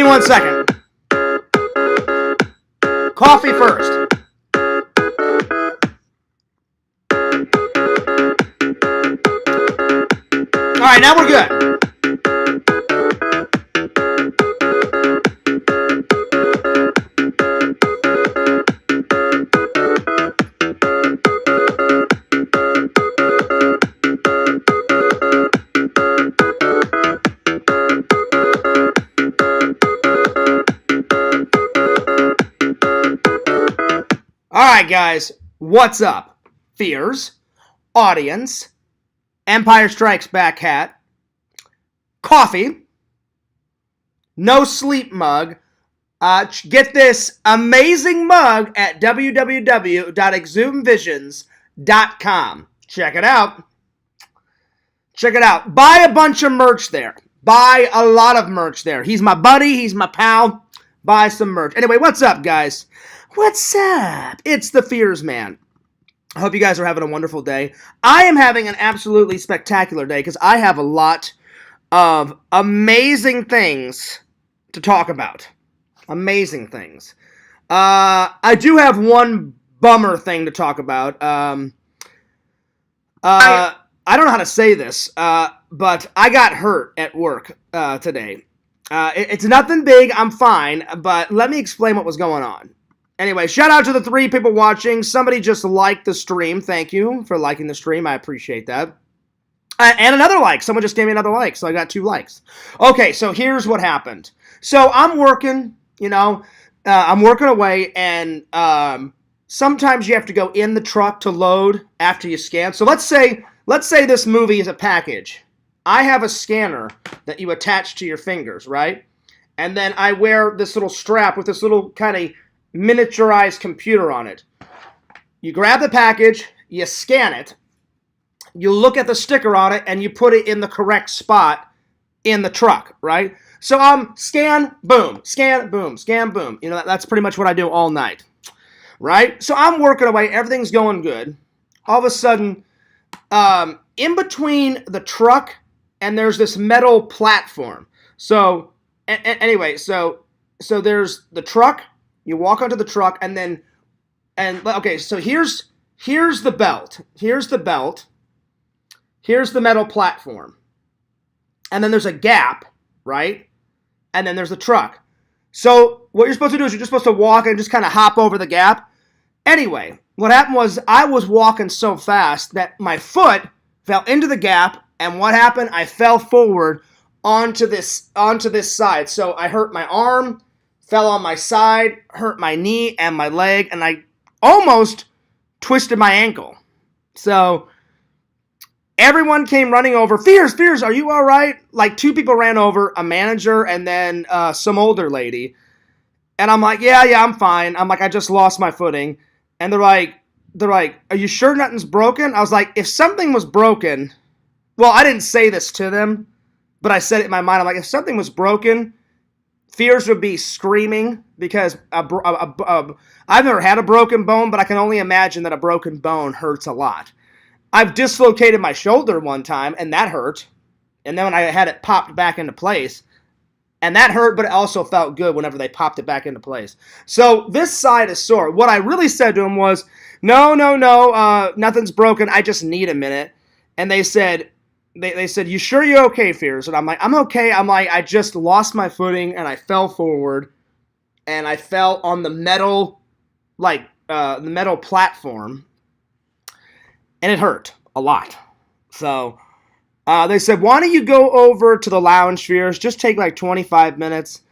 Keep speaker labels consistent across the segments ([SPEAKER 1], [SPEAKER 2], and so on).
[SPEAKER 1] me 1 second. Coffee first. All right, now we're good. Alright guys, what's up? Fears, audience, Empire Strikes Back hat, coffee, no sleep mug. Get this amazing mug at www.exhumevisions.com. Check it out. Check it out. Buy a bunch of merch there. Buy a lot of merch there. He's my buddy. He's my pal. Buy some merch. Anyway, what's up, guys? What's up? It's the Fears Man. I hope you guys are having a wonderful day. I am having an absolutely spectacular day because I have a lot of amazing things to talk about. Amazing things. I do have one bummer thing to talk about. I don't know how to say this, but I got hurt at work today. It's nothing big. I'm fine, but let me explain what was going on. Anyway, shout out to the 3 people watching. Somebody just liked the stream. Thank you for liking the stream. I appreciate that. And another like. Someone just gave me another like, so I got 2 likes. Okay, so here's what happened. So I'm working, I'm working away, and sometimes you have to go in the truck to load after you scan. So let's say this movie is a package. I have a scanner that you attach to your fingers, right? And then I wear this little strap with this little kind of miniaturized computer on it. You grab the package, you scan it, you look at the sticker on it, and you put it in the correct spot in the truck, right? So scan, boom, scan, boom, scan, boom. That's pretty much what I do all night, right? So I'm working away, everything's going good. All of a sudden, in between the truck and there's this metal platform. So anyway, so there's the truck. You walk onto the truck, okay, so here's the belt. Here's the belt. Here's the metal platform. And then there's a gap, right? And then there's the truck. So what you're supposed to do is you're just supposed to walk and just kind of hop over the gap. Anyway, what happened was I was walking so fast that my foot fell into the gap, and what happened? I fell forward onto this side. So I hurt my arm, fell on my side, hurt my knee and my leg, and I almost twisted my ankle. So everyone came running over. Fears, are you all right? Like 2 people ran over, a manager and then some older lady. And I'm like, yeah, I'm fine. I'm like, I just lost my footing. And they're like, are you sure nothing's broken? I was like, if something was broken, well, I didn't say this to them, but I said it in my mind. I'm like, if something was broken, Fears would be screaming because I've never had a broken bone, but I can only imagine that a broken bone hurts a lot. I've dislocated my shoulder one time, and that hurt. And then when I had it popped back into place, and that hurt, but it also felt good whenever they popped it back into place. So this side is sore. What I really said to him was, no, nothing's broken. I just need a minute. And they said, you sure you're okay, Fears? And I'm like, I'm okay. I'm like, I just lost my footing, and I fell forward, and I fell on the metal, the metal platform, and it hurt a lot. So they said, why don't you go over to the lounge, Fears? Just take like 25 minutes.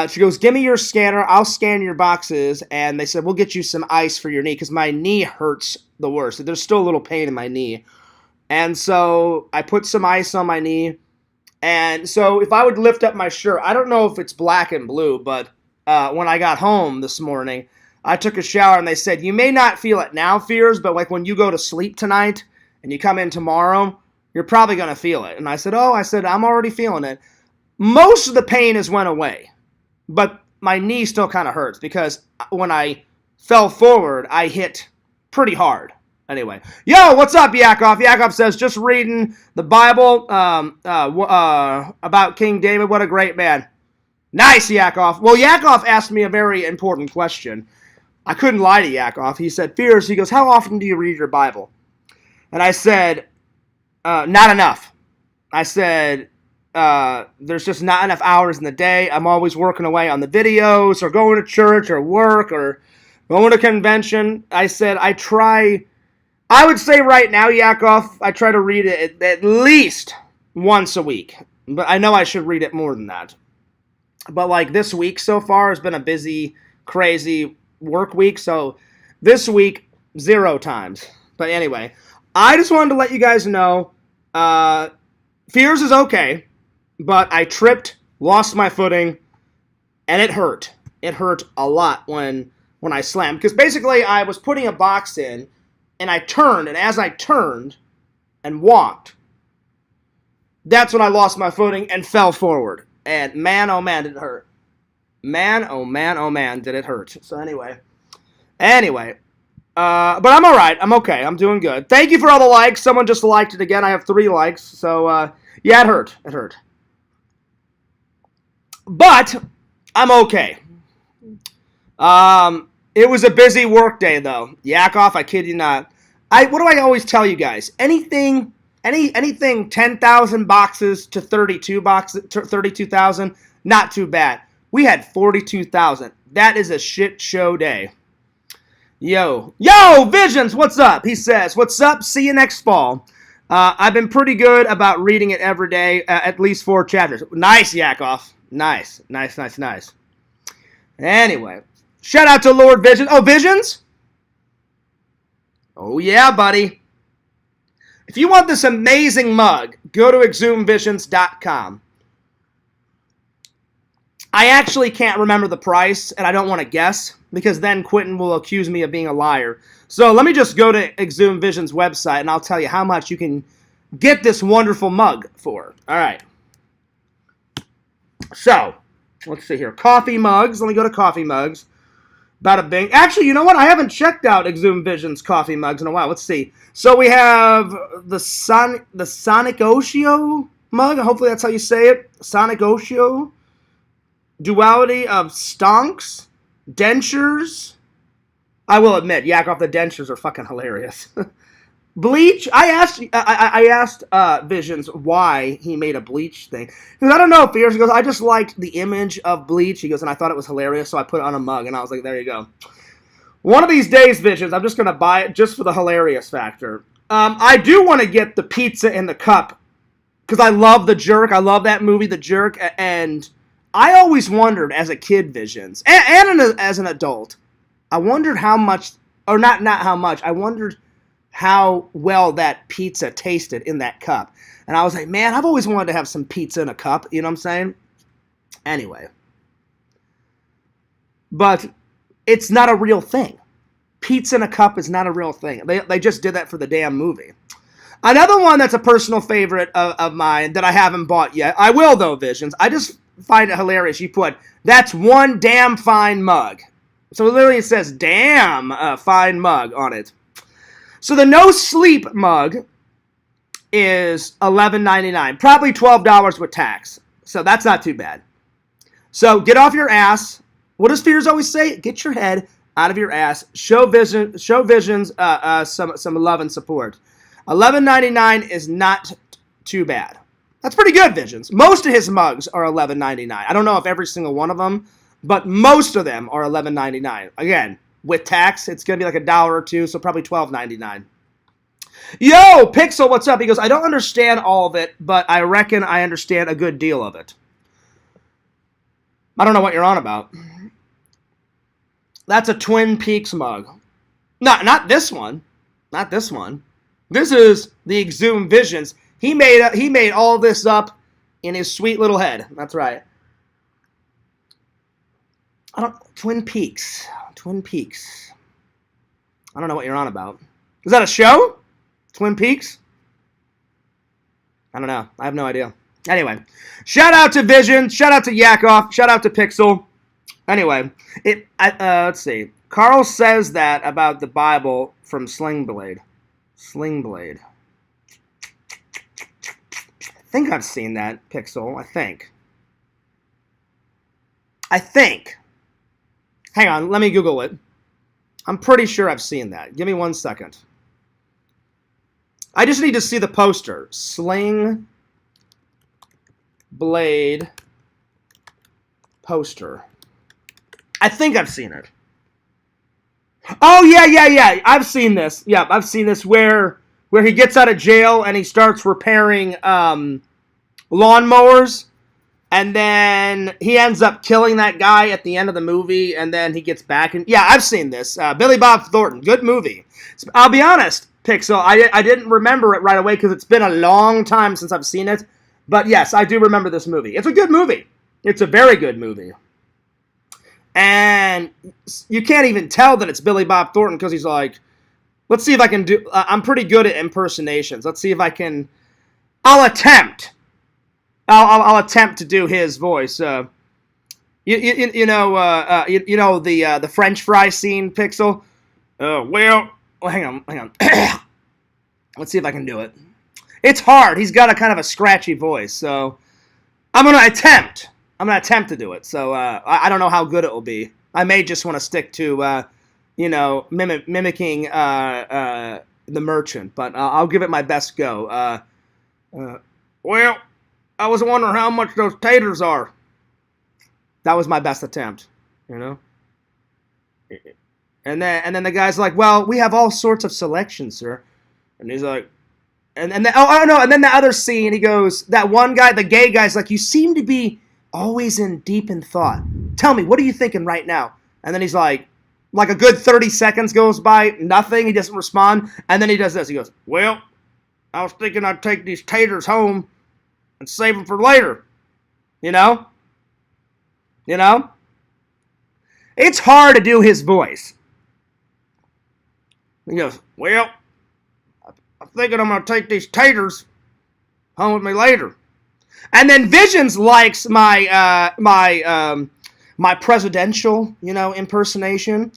[SPEAKER 1] She goes, give me your scanner. I'll scan your boxes. And they said, we'll get you some ice for your knee because my knee hurts the worst. There's still a little pain in my knee. And so I put some ice on my knee. And so if I would lift up my shirt, I don't know if it's black and blue, but when I got home this morning, I took a shower and they said, you may not feel it now, Fears, but like when you go to sleep tonight and you come in tomorrow, you're probably going to feel it. And I said, I'm already feeling it. Most of the pain has went away, but my knee still kind of hurts because when I fell forward, I hit pretty hard. Anyway, yo, what's up, Yakov? Yakov says, just reading the Bible about King David. What a great man. Nice, Yakov. Well, Yakov asked me a very important question. I couldn't lie to Yakov. He said, Fears, he goes, how often do you read your Bible? And I said, not enough. I said, there's just not enough hours in the day. I'm always working away on the videos or going to church or work or going to convention. I said, I would say right now, Yakov, I try to read it at least once a week. But I know I should read it more than that. But like this week so far has been a busy, crazy work week. So this week, 0 times. But anyway, I just wanted to let you guys know, Fears is okay, but I tripped, lost my footing, and it hurt. It hurt a lot when I slammed. Because basically I was putting a box in, and I turned, and as I turned and walked, that's when I lost my footing and fell forward. And man, oh man, did it hurt. Man, oh man, did it hurt. So anyway, but I'm all right. I'm okay. I'm doing good. Thank you for all the likes. Someone just liked it again. I have 3 likes. So yeah, it hurt. It hurt. But I'm okay. It was a busy work day though. Yakov, I kid you not. What do I always tell you guys? Anything 10,000 boxes to 32,000, not too bad. We had 42,000. That is a shit show day. Yo, Visions, what's up? He says, what's up? See you next fall. I've been pretty good about reading it every day, at least 4 chapters. Nice, Yakov. Nice. Anyway, shout out to Lord Visions. Oh, Visions? Oh, yeah, buddy. If you want this amazing mug, go to exhumvisions.com. I actually can't remember the price, and I don't want to guess, because then Quentin will accuse me of being a liar. So let me just go to Exhumed Vision's website, and I'll tell you how much you can get this wonderful mug for. All right. So, let's see here. Coffee mugs. Let me go to coffee mugs. Bada bing. Actually, you know what? I haven't checked out Exhumed Vision's coffee mugs in a while. Let's see. So we have the Sonic Oshio mug. Hopefully that's how you say it. Sonic Oshio. Duality of Stonks. Dentures. I will admit, Yakov, the dentures are fucking hilarious. Bleach. I asked Visions why he made a Bleach thing. Because I don't know, Fears. He goes, I just liked the image of Bleach. He goes, and I thought it was hilarious, so I put it on a mug. And I was like, there you go. One of these days, Visions, I'm just going to buy it just for the hilarious factor. I do want to get the pizza in the cup. Because I love The Jerk. I love that movie, The Jerk. And I always wondered as a kid, Visions, and as an adult, I wondered how much, or not how much, I wondered how well that pizza tasted in that cup. And I was like, man, I've always wanted to have some pizza in a cup. You know what I'm saying? Anyway. But it's not a real thing. Pizza in a cup is not a real thing. They just did that for the damn movie. Another one that's a personal favorite of mine that I haven't bought yet. I will, though, Visions. I just find it hilarious. You put, that's one damn fine mug. So literally it says, damn fine mug on it. So the No Sleep mug is $11.99. Probably $12 with tax. So that's not too bad. So get off your ass. What does Fears always say? Get your head out of your ass. Show Visions some love and support. $11.99 is not too bad. That's pretty good, Visions. Most of his mugs are $11.99. I don't know if every single one of them, but most of them are $11.99. Again, with tax, it's going to be like $1 or $2, so probably $12.99. Yo, Pixel, what's up? He goes, I don't understand all of it, but I reckon I understand a good deal of it. I don't know what you're on about. That's a Twin Peaks mug. Not this one. Not this one. This is the Exhumed Visions. He made all this up in his sweet little head. That's right. Twin Peaks. Twin Peaks. I don't know what you're on about. Is that a show? Twin Peaks? I don't know. I have no idea. Anyway, shout out to Vision. Shout out to Yakov. Shout out to Pixel. Anyway, let's see. Carl says that about the Bible from Sling Blade. Sling Blade. I think I've seen that, Pixel. I think. I think. Hang on, let me Google it. I'm pretty sure I've seen that. Give me 1 second. I just need to see the poster. Sling Blade poster. I think I've seen it. Oh, yeah. I've seen this. Yeah, I've seen this where he gets out of jail and he starts repairing lawnmowers. And then he ends up killing that guy at the end of the movie, and then he gets back. And yeah, I've seen this. Billy Bob Thornton, good movie. I'll be honest, Pixel, I didn't remember it right away because it's been a long time since I've seen it. But yes, I do remember this movie. It's a good movie. It's a very good movie. And you can't even tell that it's Billy Bob Thornton because he's like, let's see if I can do... I'm pretty good at impersonations. Let's see if I can... I'll attempt to do his voice. You know the French fry scene, Pixel. Well, hang on. Let's see if I can do it. It's hard. He's got a kind of a scratchy voice, so I'm gonna attempt. To do it. So I don't know how good it will be. I may just want to stick to mimicking the merchant, but I'll give it my best go. Well, I was wondering how much those taters are. That was my best attempt, you know. And then the guy's like, well, we have all sorts of selections, sir. And he's like, and then the other scene, he goes, that one guy, the gay guy's like, you seem to be always deep in thought. Tell me, what are you thinking right now? And then he's like a good 30 seconds goes by, nothing. He doesn't respond. And then he does this. He goes, well, I was thinking I'd take these taters home and save them for later. You know? It's hard to do his voice. He goes, well, I'm thinking I'm going to take these taters home with me later. And then Visions likes my presidential, impersonation.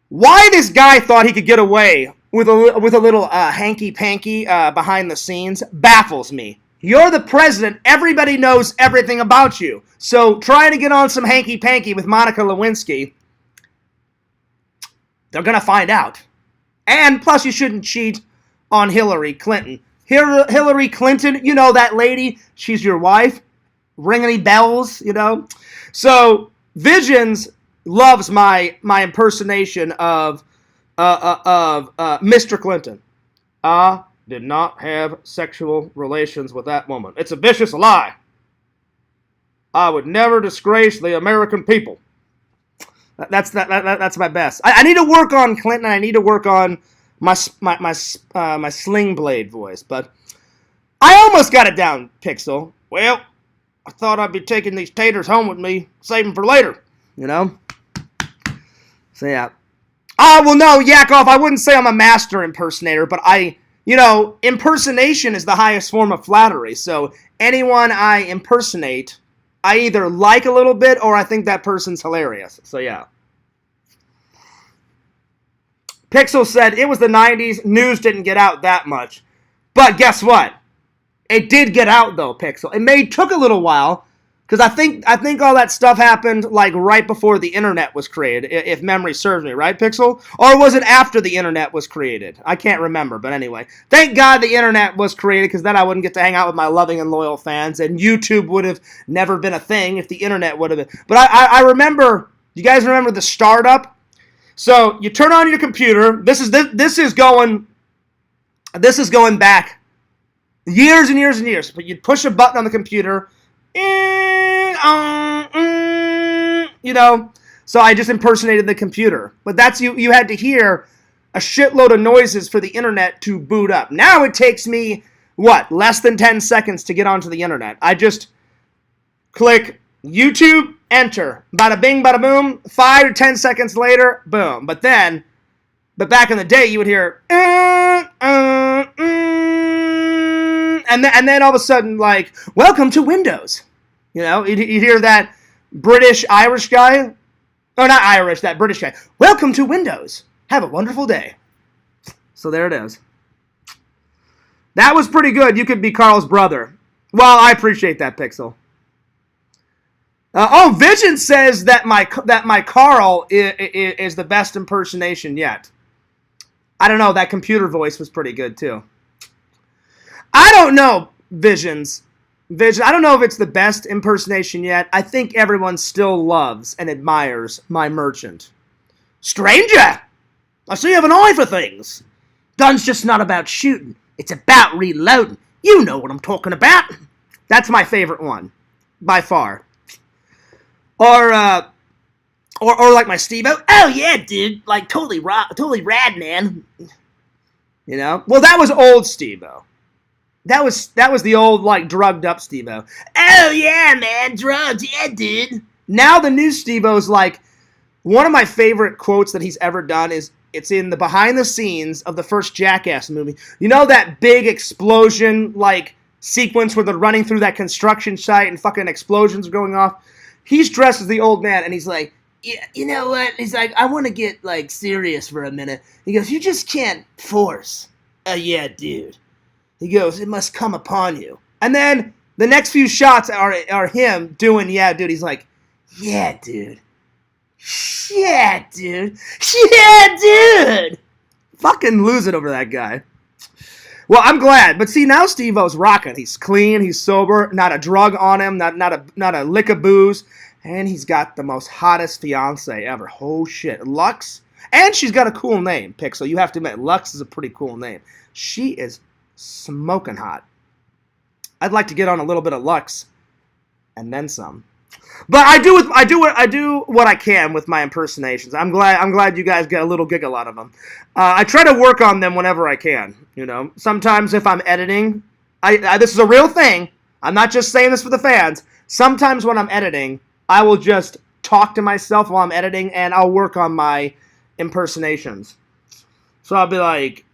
[SPEAKER 1] Why this guy thought he could get away with a little hanky-panky behind the scenes baffles me. You're the president. Everybody knows everything about you. So trying to get on some hanky-panky with Monica Lewinsky, they're going to find out. And plus, you shouldn't cheat on Hillary Clinton. Hillary Clinton, you know that lady? She's your wife. Ring any bells, So Visions loves my impersonation of Mr. Clinton. I did not have sexual relations with that woman. It's a vicious lie. I would never disgrace the American people. That's my best. I need to work on Clinton. I need to work on my sling blade voice, but I almost got it down, Pixel. Well, I thought I'd be taking these taters home with me, save them for later, So yeah. Well, no, Yakov, I wouldn't say I'm a master impersonator, but impersonation is the highest form of flattery. So anyone I impersonate, I either like a little bit or I think that person's hilarious. So yeah. Pixel said it was the 90s. News didn't get out that much. But guess what? It did get out though, Pixel. It took a little while because I think all that stuff happened like right before the internet was created, if memory serves me, right, Pixel? Or was it after the internet was created? I can't remember, but anyway. Thank God the internet was created because then I wouldn't get to hang out with my loving and loyal fans, and YouTube would have never been a thing if the internet would have been. But I remember, you guys remember the startup? So you turn on your computer. This is going back years and years and years. But you'd push a button on the computer. So I just impersonated the computer. But that's you had to hear a shitload of noises for the internet to boot up. Now it takes me, less than 10 seconds to get onto the internet. I just click YouTube, enter. Bada bing, bada boom. 5 to 10 seconds later, boom. But back in the day, you would hear, and then all of a sudden, like, welcome to Windows. You'd hear that British-Irish guy. Oh, not Irish, that British guy. Welcome to Windows. Have a wonderful day. So there it is. That was pretty good. You could be Carl's brother. Well, I appreciate that, Pixel. Vision says that my Carl is the best impersonation yet. I don't know. That computer voice was pretty good too. I don't know, Vision. I don't know if it's the best impersonation yet. I think everyone still loves and admires my merchant. Stranger, I see you have an eye for things. Gun's just not about shooting. It's about reloading. You know what I'm talking about. That's my favorite one, by far. Or like my Steve-O. Oh yeah, dude. Like totally rad, man. You know? Well, that was old Steve-O. That was the old, like, drugged up Steve-O. Oh yeah, man, drugs, yeah, dude. Now the new Steve-O's like, one of my favorite quotes that he's ever done is, it's in the behind the scenes of the first Jackass movie. You know that big explosion, like, sequence where they're running through that construction site and fucking explosions are going off? He's dressed as the old man, and he's like, yeah, you know what? He's like, I want to get, like, serious for a minute. He goes, you just can't force. Oh, yeah, dude. He goes, it must come upon you. And then the next few shots are him doing, yeah, dude. He's like, yeah, dude. Yeah, dude. Yeah, dude. Fucking lose it over that guy. Well, I'm glad. But see, now Steve-O's rocking. He's clean. He's sober. Not a drug on him. Not a lick of booze. And he's got the most hottest fiance ever. Oh, shit. Lux. And she's got a cool name, Pixel. You have to admit, Lux is a pretty cool name. She is smoking hot. I'd like to get on a little bit of Lux. And then some. But I do what I can with my impersonations. I'm glad you guys get a little giggle out of them. I try to work on them whenever I can. You know, sometimes if I'm editing, this is a real thing. I'm not just saying this for the fans. Sometimes when I'm editing, I will just talk to myself while I'm editing, and I'll work on my impersonations. So I'll be like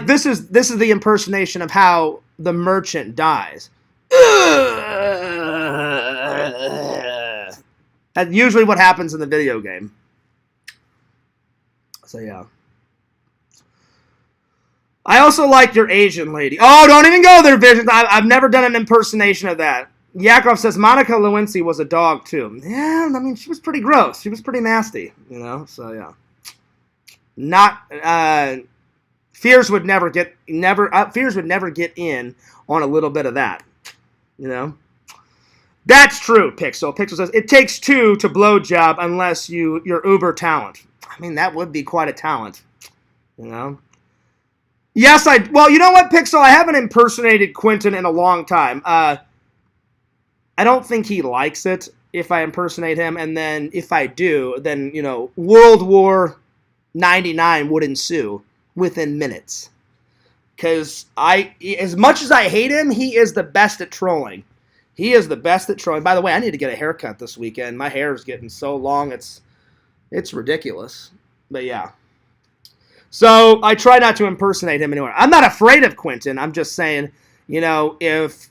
[SPEAKER 1] this is the impersonation of how the merchant dies. That's usually what happens in the video game. So, yeah. I also like your Asian lady. Oh, don't even go there, Visions. I've never done an impersonation of that. Yakov says Monica Lewinsky was a dog, too. Yeah, I mean, she was pretty gross. She was pretty nasty, you know? So, yeah. Fears would never get in on a little bit of that, you know? That's true, Pixel. Pixel says, it takes two to blowjob unless you're uber talent. I mean, that would be quite a talent, you know? Yes, well, you know what, Pixel? I haven't impersonated Quentin in a long time. I don't think he likes it if I impersonate him, and then if I do, then, you know, World War 99 would ensue within minutes. Because as much as I hate him, he is the best at trolling. He is the best at trolling. By the way, I need to get a haircut this weekend. My hair is getting so long, it's ridiculous. But yeah. So I try not to impersonate him anymore. I'm not afraid of Quentin. I'm just saying, you know, if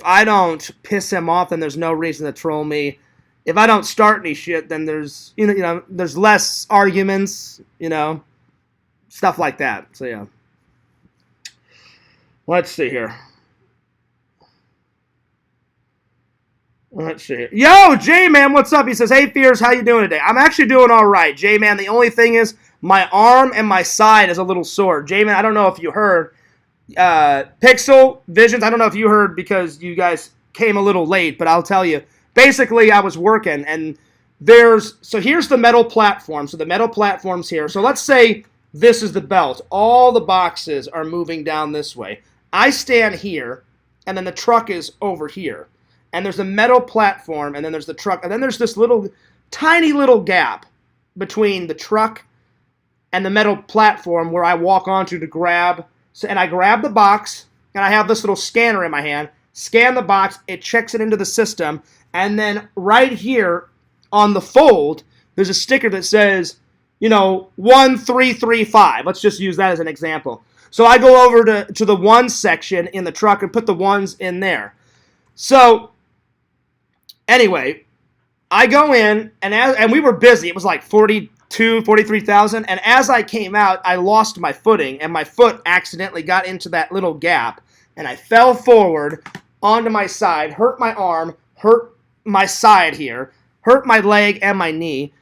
[SPEAKER 1] I don't piss him off, then there's no reason to troll me. If I don't start any shit, then there's there's less arguments, you know, stuff like that. So yeah. Let's see here. Let's see. Yo, J-Man, what's up? He says, hey, Fears, how you doing today? I'm actually doing all right, J-Man. The only thing is my arm and my side is a little sore. J-Man, I don't know if you heard. Pixel, Visions, I don't know if you heard because you guys came a little late, but I'll tell you. Basically, I was working, and so here's the metal platform. So the metal platform's here. So let's say this is the belt. All the boxes are moving down this way. I stand here, and then the truck is over here. And there's a metal platform, and then there's the truck, and then there's this tiny little gap between the truck and the metal platform where I walk onto to grab. And I grab the box, and I have this little scanner in my hand. Scan the box, it checks it into the system, and then right here on the fold, there's a sticker that says, 1335. Let's just use that as an example. So I go over to the one section in the truck and put the ones in there. So anyway, I go in, and we were busy. It was like 43,000. And as I came out, I lost my footing, and my foot accidentally got into that little gap, and I fell forward onto my side, hurt my arm, hurt my side here, hurt my leg and my knee.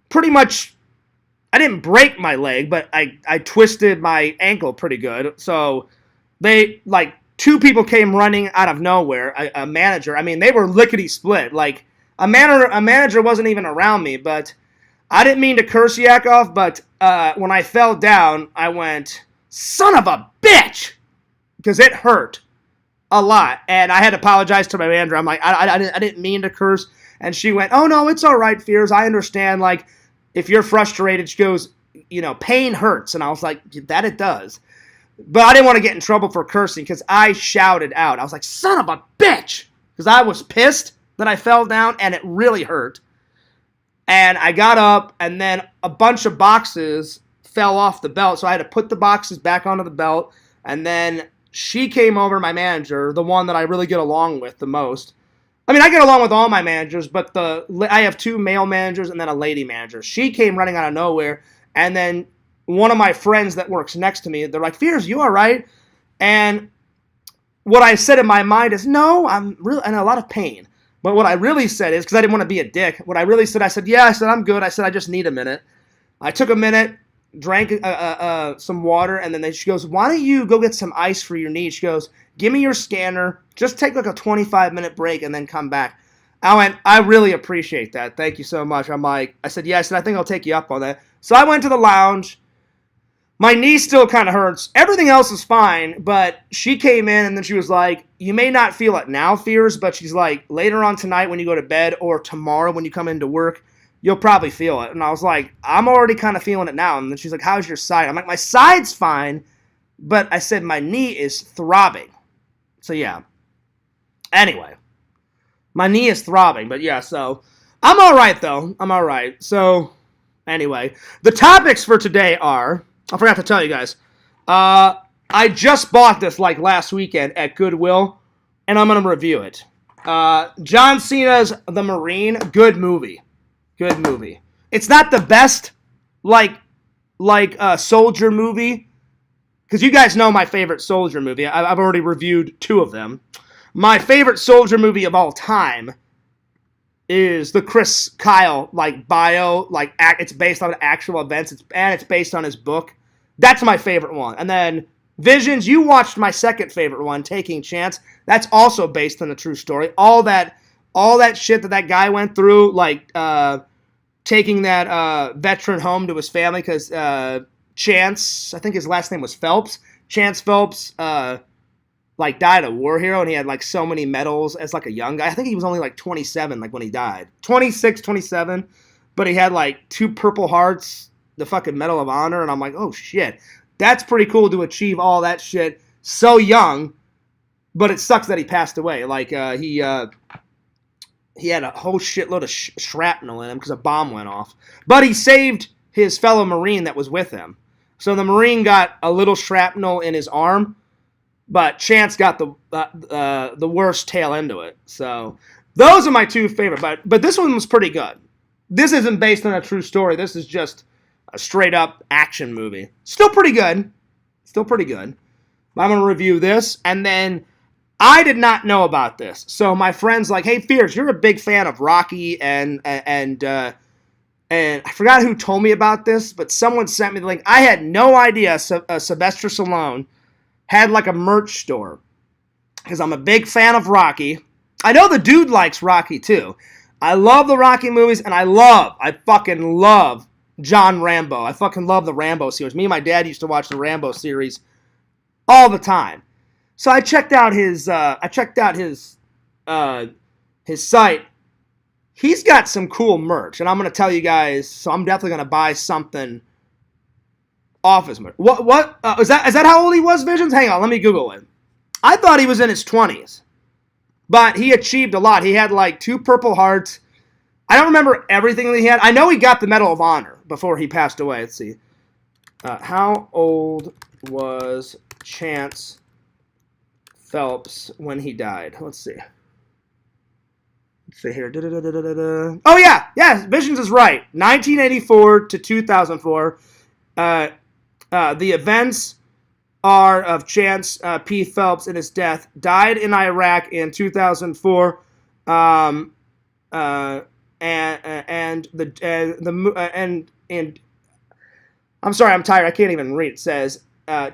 [SPEAKER 1] Pretty much, I didn't break my leg, but I twisted my ankle pretty good. So they, like, two people came running out of nowhere, a manager. I mean, they were lickety-split. Like, a manager wasn't even around me, but I didn't mean to curse Yakov, but when I fell down, I went, son of a bitch, because it hurt a lot. And I had to apologize to my manager. I'm like, I didn't mean to curse. And she went, oh, no, it's all right, Fears. I understand, like, if you're frustrated. She goes, pain hurts. And I was like, that it does. But I didn't want to get in trouble for cursing because I shouted out. I was like, son of a bitch, because I was pissed that I fell down, and it really hurt. And I got up, and then a bunch of boxes fell off the belt, so I had to put the boxes back onto the belt. And then she came over, my manager, the one that I really get along with the most. I mean, I get along with all my managers, but I have two male managers and then a lady manager. She came running out of nowhere, and then one of my friends that works next to me, they're like, Fears, you all right? And what I said in my mind is, no, I'm really in a lot of pain. But what I really said is, because I didn't want to be a dick, what I really said, I said, yeah, I said, I'm good. I said, I just need a minute. I took a minute, drank some water, and then she goes, why don't you go get some ice for your knee? She goes, give me your scanner. Just take like a 25-minute break and then come back. I went, I really appreciate that. Thank you so much. I said, yes, and I think I'll take you up on that. So I went to the lounge. My knee still kind of hurts. Everything else is fine, but she came in and then she was like, you may not feel it now, Fears, but she's like, later on tonight when you go to bed or tomorrow when you come into work, you'll probably feel it. And I was like, I'm already kind of feeling it now. And then she's like, how's your side? I'm like, my side's fine, but I said my knee is throbbing. So yeah. Anyway, my knee is throbbing, but yeah, so I'm all right, though. I'm all right. So anyway, the topics for today are, I forgot to tell you guys, I just bought this like last weekend at Goodwill, and I'm going to review it. John Cena's The Marine, good movie. Good movie. It's not the best, like soldier movie, because you guys know my favorite soldier movie. I've already reviewed two of them. My favorite soldier movie of all time is the Chris Kyle, bio, it's based on actual events, and it's based on his book. That's my favorite one. And then Visions, you watched my second favorite one, Taking Chance. That's also based on a true story. All that shit that guy went through, taking that veteran home to his family, because Chance, I think his last name was Phelps. Chance Phelps, died a war hero, and he had so many medals as a young guy. I think he was only 27 when he died. 26, 27, but he had 2 Purple Hearts, the fucking Medal of Honor, and I'm like, oh shit. That's pretty cool to achieve all that shit so young, but it sucks that he passed away. He had a whole shitload of shrapnel in him because a bomb went off. But he saved his fellow Marine that was with him. So the Marine got a little shrapnel in his arm, but Chance got the worst tail end of it. So those are my two favorite. But this one was pretty good. This isn't based on a true story. This is just a straight-up action movie. Still pretty good. But I'm going to review this, and then I did not know about this. So my friend's like, hey, Fears, you're a big fan of Rocky, and I forgot who told me about this, but someone sent me the link. I had no idea Sylvester Stallone had a merch store, because I'm a big fan of Rocky. I know the dude likes Rocky, too. I love the Rocky movies, and I fucking love John Rambo. I fucking love the Rambo series. Me and my dad used to watch the Rambo series all the time. So I checked out his site. He's got some cool merch, and I'm gonna tell you guys. So I'm definitely gonna buy something off his merch. What is that? How old he was, Visions? Hang on, let me Google it. I thought he was in his 20s, but he achieved a lot. He had 2 Purple Hearts. I don't remember everything that he had. I know he got the Medal of Honor before he passed away. Let's see. How old was Chance Phelps when he died? Let's see. Let's see here. Oh, yeah. Yeah, Visions is right. 1984 to 2004. The events are of Chance P. Phelps and his death. Died in Iraq in 2004. and I'm sorry, I'm tired. I can't even read. It says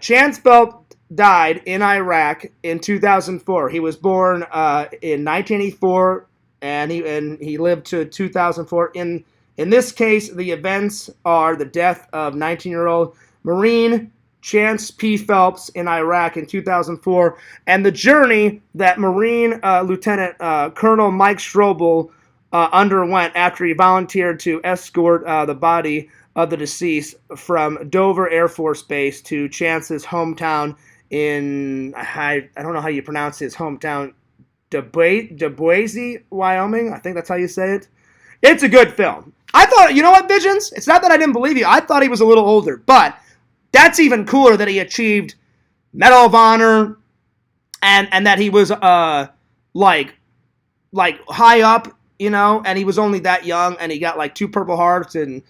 [SPEAKER 1] Chance Phelps died in Iraq in 2004. He was born in 1984, and he lived to 2004. In this case, the events are the death of 19-year-old Marine Chance P. Phelps in Iraq in 2004, and the journey that Marine Lieutenant Colonel Mike Strobel underwent after he volunteered to escort the body of the deceased from Dover Air Force Base to Chance's hometown in, I don't know how you pronounce his hometown, Boise, Wyoming. I think that's how you say it. It's a good film. I thought, you know what, Visions? It's not that I didn't believe you. I thought he was a little older, but that's even cooler that he achieved Medal of Honor and that he was like high up, you know, and he was only that young, and he got like 2 Purple Hearts and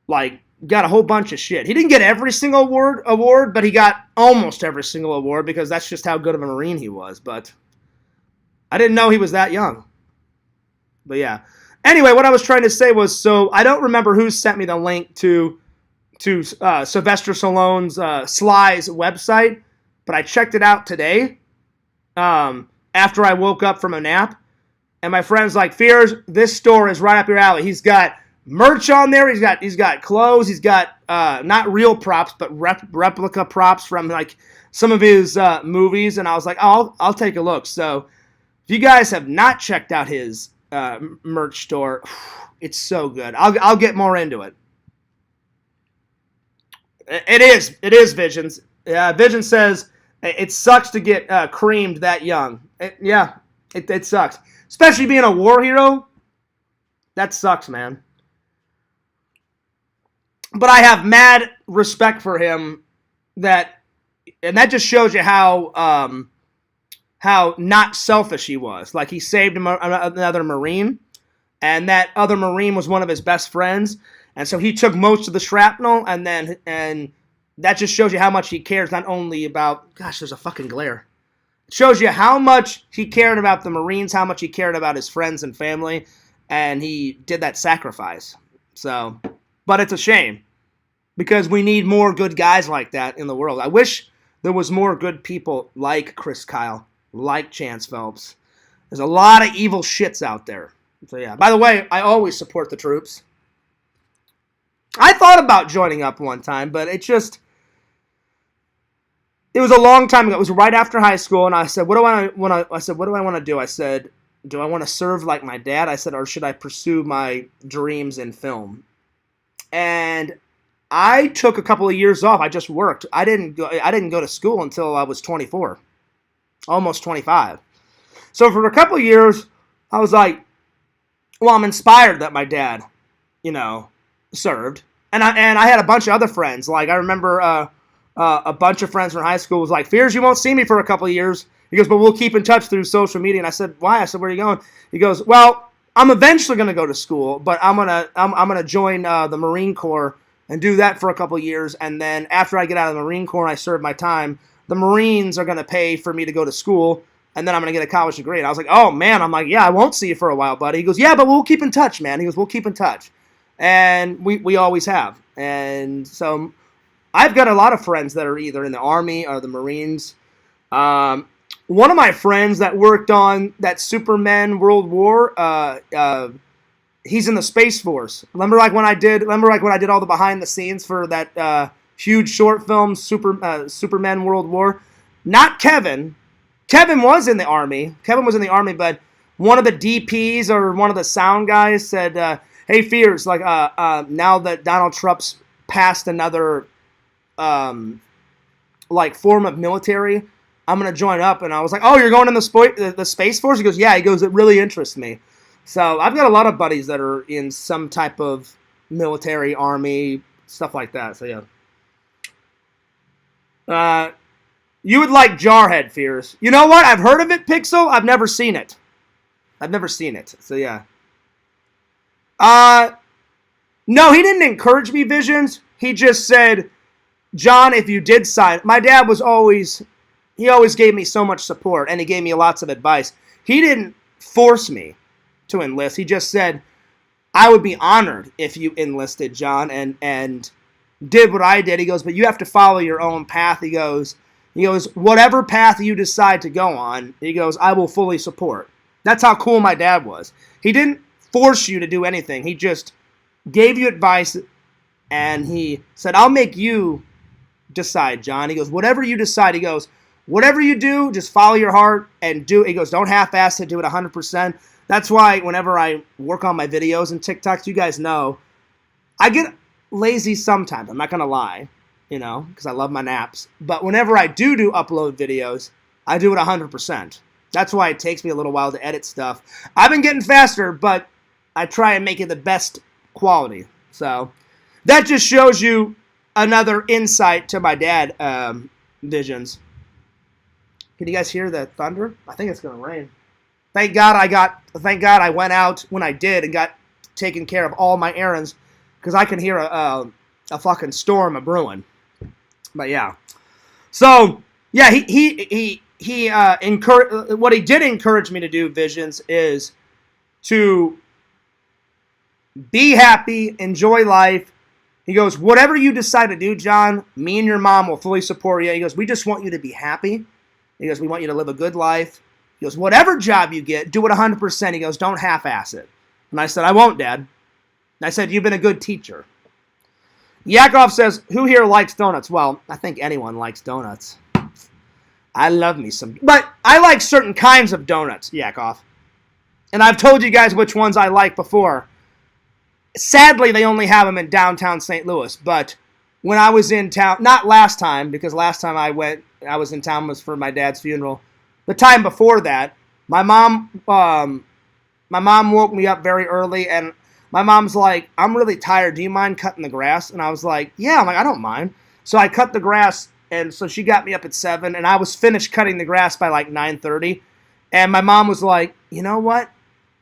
[SPEAKER 1] like got a whole bunch of shit. He didn't get every single award, but he got almost every single award because that's just how good of a Marine he was. But I didn't know he was that young. But yeah. Anyway, what I was trying to say was, so I don't remember who sent me the link to Sylvester Stallone's SLYS website, but I checked it out today after I woke up from a nap. And my friend's like, Fears, this store is right up your alley. He's got merch on there. He's got clothes. He's got not real props, but replica props from like some of his movies. And I was like, oh, I'll take a look. So if you guys have not checked out his merch store, it's so good. I'll get more into it. It is Visions. Vision says it sucks to get creamed that young. It sucks, especially being a war hero. That sucks, man. But I have mad respect for him. And that just shows you how not selfish he was. Like, he saved another Marine, and that other Marine was one of his best friends, and so he took most of the shrapnel, and that just shows you how much he cares, not only about, gosh, there's a fucking glare. It shows you how much he cared about the Marines, how much he cared about his friends and family, and he did that sacrifice. So, but it's a shame, because we need more good guys like that in the world. I wish there was more good people like Chris Kyle, like Chance Phelps. There's a lot of evil shits out there. So yeah. By the way, I always support the troops. I thought about joining up one time, but it was a long time ago. It was right after high school, and I said, what do I want to do? I said, do I want to serve like my dad? I said, or should I pursue my dreams in film? And I took a couple of years off. I just worked. I didn't go to school until I was 24. Almost 25. So for a couple of years, I was like, well, I'm inspired that my dad, served. And I had a bunch of other friends. Like, I remember a bunch of friends from high school was like, Fears, you won't see me for a couple of years. He goes, but we'll keep in touch through social media. And I said, why? I said, where are you going? He goes, well, I'm eventually going to go to school, but I'm gonna join the Marine Corps and do that for a couple of years. And then after I get out of the Marine Corps and I serve my time, the Marines are going to pay for me to go to school, and then I'm going to get a college degree. And I was like, oh, man. I'm like, yeah, I won't see you for a while, buddy. He goes, yeah, but we'll keep in touch, man. He goes, we'll keep in touch. And we always have. And so I've got a lot of friends that are either in the Army or the Marines. One of my friends that worked on that Superman World War, he's in the Space Force. Remember when I did all the behind the scenes for that huge short film, Superman World War? Not Kevin. Kevin was in the Army. But one of the DPs or one of the sound guys said, hey, Fears, now that Donald Trump's passed another form of military, I'm going to join up. And I was like, oh, you're going in the Space Force? He goes, yeah. He goes, it really interests me. So I've got a lot of buddies that are in some type of military, Army, stuff like that. So yeah. You would like Jarhead, Fears. You know what? I've heard of it, Pixel. I've never seen it. So yeah. No, he didn't encourage me, Visions. He just said, John, if you did sign... My dad he always gave me so much support, and he gave me lots of advice. He didn't force me to enlist. He just said, I would be honored if you enlisted, John, and did what I did. He goes, but you have to follow your own path. He goes, whatever path you decide to go on, he goes, I will fully support. That's how cool my dad was. He didn't force you to do anything. He just gave you advice, and he said, I'll make you decide, John. He goes, whatever you decide, he goes, whatever you do, just follow your heart and do it. He goes, don't half-ass it, do it 100%. That's why whenever I work on my videos and TikToks, you guys know, I get lazy sometimes. I'm not going to lie, because I love my naps. But whenever I do upload videos, I do it 100%. That's why it takes me a little while to edit stuff. I've been getting faster, but I try and make it the best quality. So that just shows you another insight to my dad visions. Can you guys hear the thunder? I think it's going to rain. Thank God I went out when I did and got taken care of all my errands, because I can hear a fucking storm a-brewing. But yeah. So, yeah, what he did encourage me to do, Visions, is to be happy, enjoy life. He goes, whatever you decide to do, John, me and your mom will fully support you. He goes, we just want you to be happy. He goes, we want you to live a good life. He goes, whatever job you get, do it 100%. He goes, don't half-ass it. And I said, I won't, Dad. And I said, you've been a good teacher. Yakov says, who here likes donuts? Well, I think anyone likes donuts. I love me some. But I like certain kinds of donuts, Yakov. And I've told you guys which ones I like before. Sadly, they only have them in downtown St. Louis. But when I was in town, not last time, because last time I was in town was for my dad's funeral. The time before that, my mom woke me up very early, and my mom's like, I'm really tired. Do you mind cutting the grass? And I was like, yeah. I'm like, I don't mind. So I cut the grass, and so she got me up at 7, and I was finished cutting the grass by like 9:30. And my mom was like, you know what?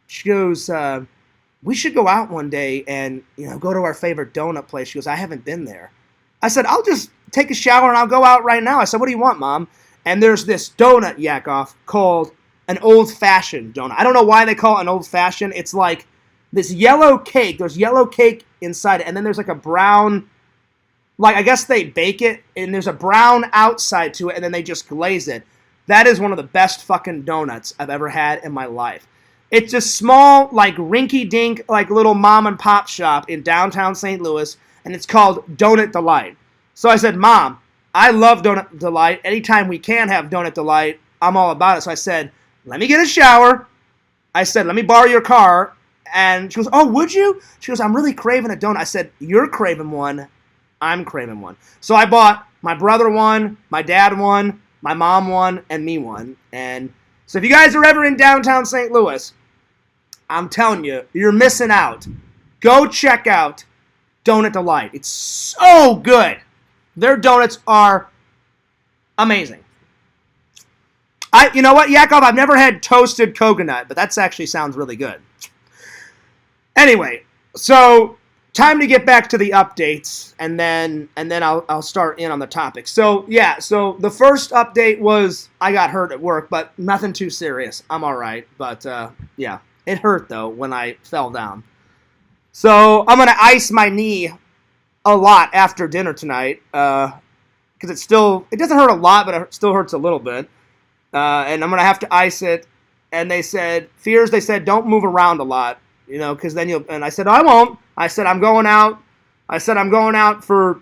[SPEAKER 1] She goes, we should go out one day and go to our favorite donut place. She goes, I haven't been there. I said, I'll just take a shower and I'll go out right now. I said, what do you want, Mom? And there's this donut, Yakov, called an old-fashioned donut. I don't know why they call it an old-fashioned. It's like this yellow cake. There's yellow cake inside it, and then there's like a brown, like I guess they bake it, and there's a brown outside to it, and then they just glaze it. That is one of the best fucking donuts I've ever had in my life. It's a small, like rinky-dink, like little mom-and-pop shop in downtown St. Louis, and it's called Donut Delight. So I said, Mom, I love Donut Delight. Anytime we can have Donut Delight, I'm all about it. So I said, let me get a shower. I said, let me borrow your car. And she goes, oh, would you? She goes, I'm really craving a donut. I said, you're craving one. I'm craving one. So I bought my brother one, my dad one, my mom one, and me one. And so if you guys are ever in downtown St. Louis, I'm telling you, you're missing out. Go check out Donut Delight. It's so good. Their donuts are amazing. You know what, Yakov? I've never had toasted coconut, but that actually sounds really good. Anyway, so time to get back to the updates, and then I'll start in on the topic. So yeah, so the first update was I got hurt at work, but nothing too serious. I'm all right, but yeah, it hurt though when I fell down. So I'm gonna ice my knee a lot after dinner tonight, because it doesn't hurt a lot, but it still hurts a little bit. And I'm gonna have to ice it. And they said, don't move around a lot, because then you'll. And I said, I won't. I said I'm going out. I'm going out for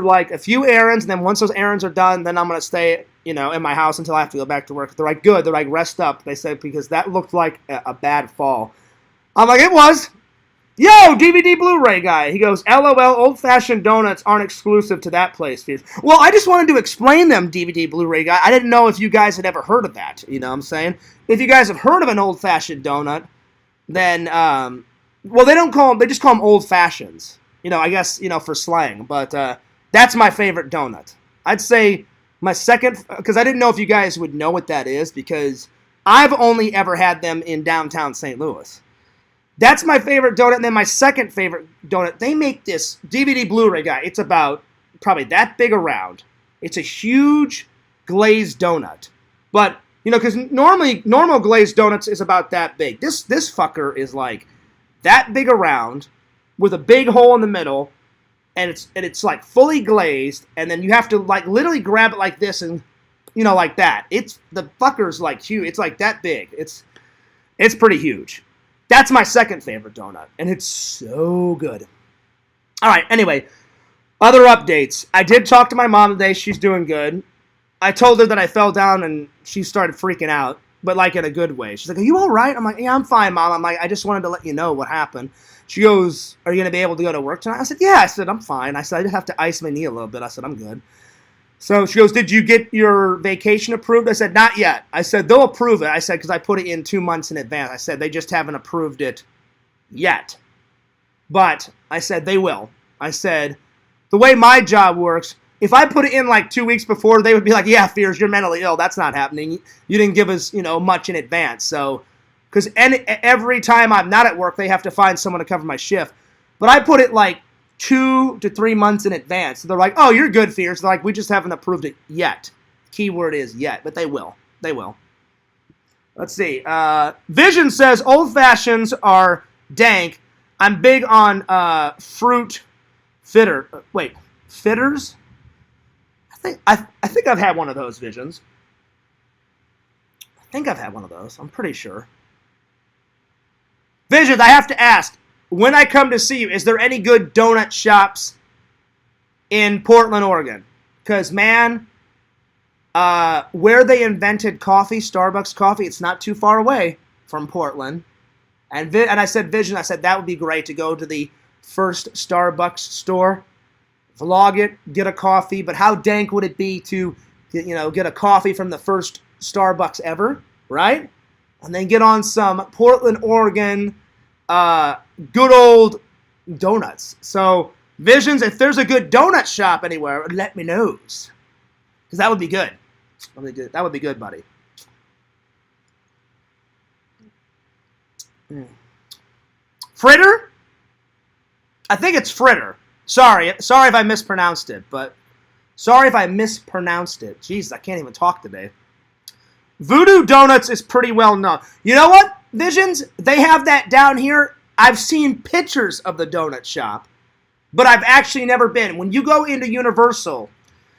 [SPEAKER 1] like a few errands, and then once those errands are done, then I'm gonna stay, in my house until I have to go back to work. They're like, good. They're like, rest up. They said, because that looked like a bad fall. I'm like, it was. Yo, DVD Blu-ray guy. He goes, LOL, old-fashioned donuts aren't exclusive to that place. Well, I just wanted to explain them, DVD Blu-ray guy. I didn't know if you guys had ever heard of that. You know what I'm saying? If you guys have heard of an old-fashioned donut, then, well, they just call them old-fashions. I guess, for slang. But that's my favorite donut. I'd say my second, because I didn't know if you guys would know what that is, because I've only ever had them in downtown St. Louis. That's my favorite donut. And then my second favorite donut, they make this DVD Blu-ray guy. It's about probably that big around. It's a huge glazed donut. But You know, because normal glazed donuts is about that big. This fucker is like that big around with a big hole in the middle, and it's like fully glazed, and then you have to like literally grab it like this and, you know, like that. It's the fucker's like huge. It's like that big. It's pretty huge. That's my second favorite donut, and it's so good. All right, anyway, other updates. I did talk to my mom today. She's doing good. I told her that I fell down, and she started freaking out, but like in a good way. She's like, are you all right? I'm like, yeah, I'm fine, Mom. I'm like, I just wanted to let you know what happened. She goes, are you going to be able to go to work tonight? I said, yeah. I said, I'm fine. I said, I just have to ice my knee a little bit. I said, I'm good. So she goes, did you get your vacation approved? I said, not yet. I said, they'll approve it. I said, because I put it in 2 months in advance. I said, they just haven't approved it yet. But I said, they will. I said, the way my job works, if I put it in like 2 weeks before, they would be like, yeah, Fears, you're mentally ill. That's not happening. You didn't give us, you know, much in advance. So, because every time I'm not at work, they have to find someone to cover my shift. But I put it like 2 to 3 months in advance. So they're like, oh, you're good, Fears. They're like, we just haven't approved it yet. Keyword is yet, but they will. They will. Let's see. Vision says, old fashions are dank. I'm big on fruit fitters? I think I've had one of those, Visions. I think I've had one of those. I'm pretty sure. Visions, I have to ask, when I come to see you, is there any good donut shops in Portland, Oregon? Because, man, where they invented coffee, Starbucks coffee, it's not too far away from Portland. And I said, Vision, I said, that would be great to go to the first Starbucks store, vlog it, get a coffee, but how dank would it be to, you know, get a coffee from the first Starbucks ever, right? And then get on some Portland, Oregon, good old donuts. So, Visions, if there's a good donut shop anywhere, let me know. Because that would be good. That would be good, buddy. Fritter? I think it's fritter. Sorry if I mispronounced it, but sorry if I mispronounced it. Jeez, I can't even talk today. Voodoo Donuts is pretty well known. You know what, Visions? They have that down here. I've seen pictures of the donut shop, but I've actually never been. When you go into Universal,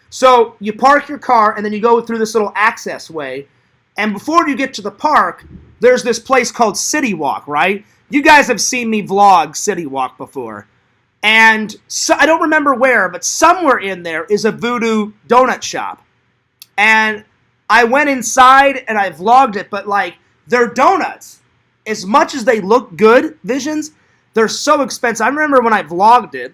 [SPEAKER 1] so you park your car, and then you go through this little access way, and before you get to the park, there's this place called City Walk, right? You guys have seen me vlog City Walk before. And so, I don't remember where, but somewhere in there is a Voodoo donut shop. And I went inside and I vlogged it, but like, their donuts, as much as they look good, Visions, they're so expensive. I remember when I vlogged it,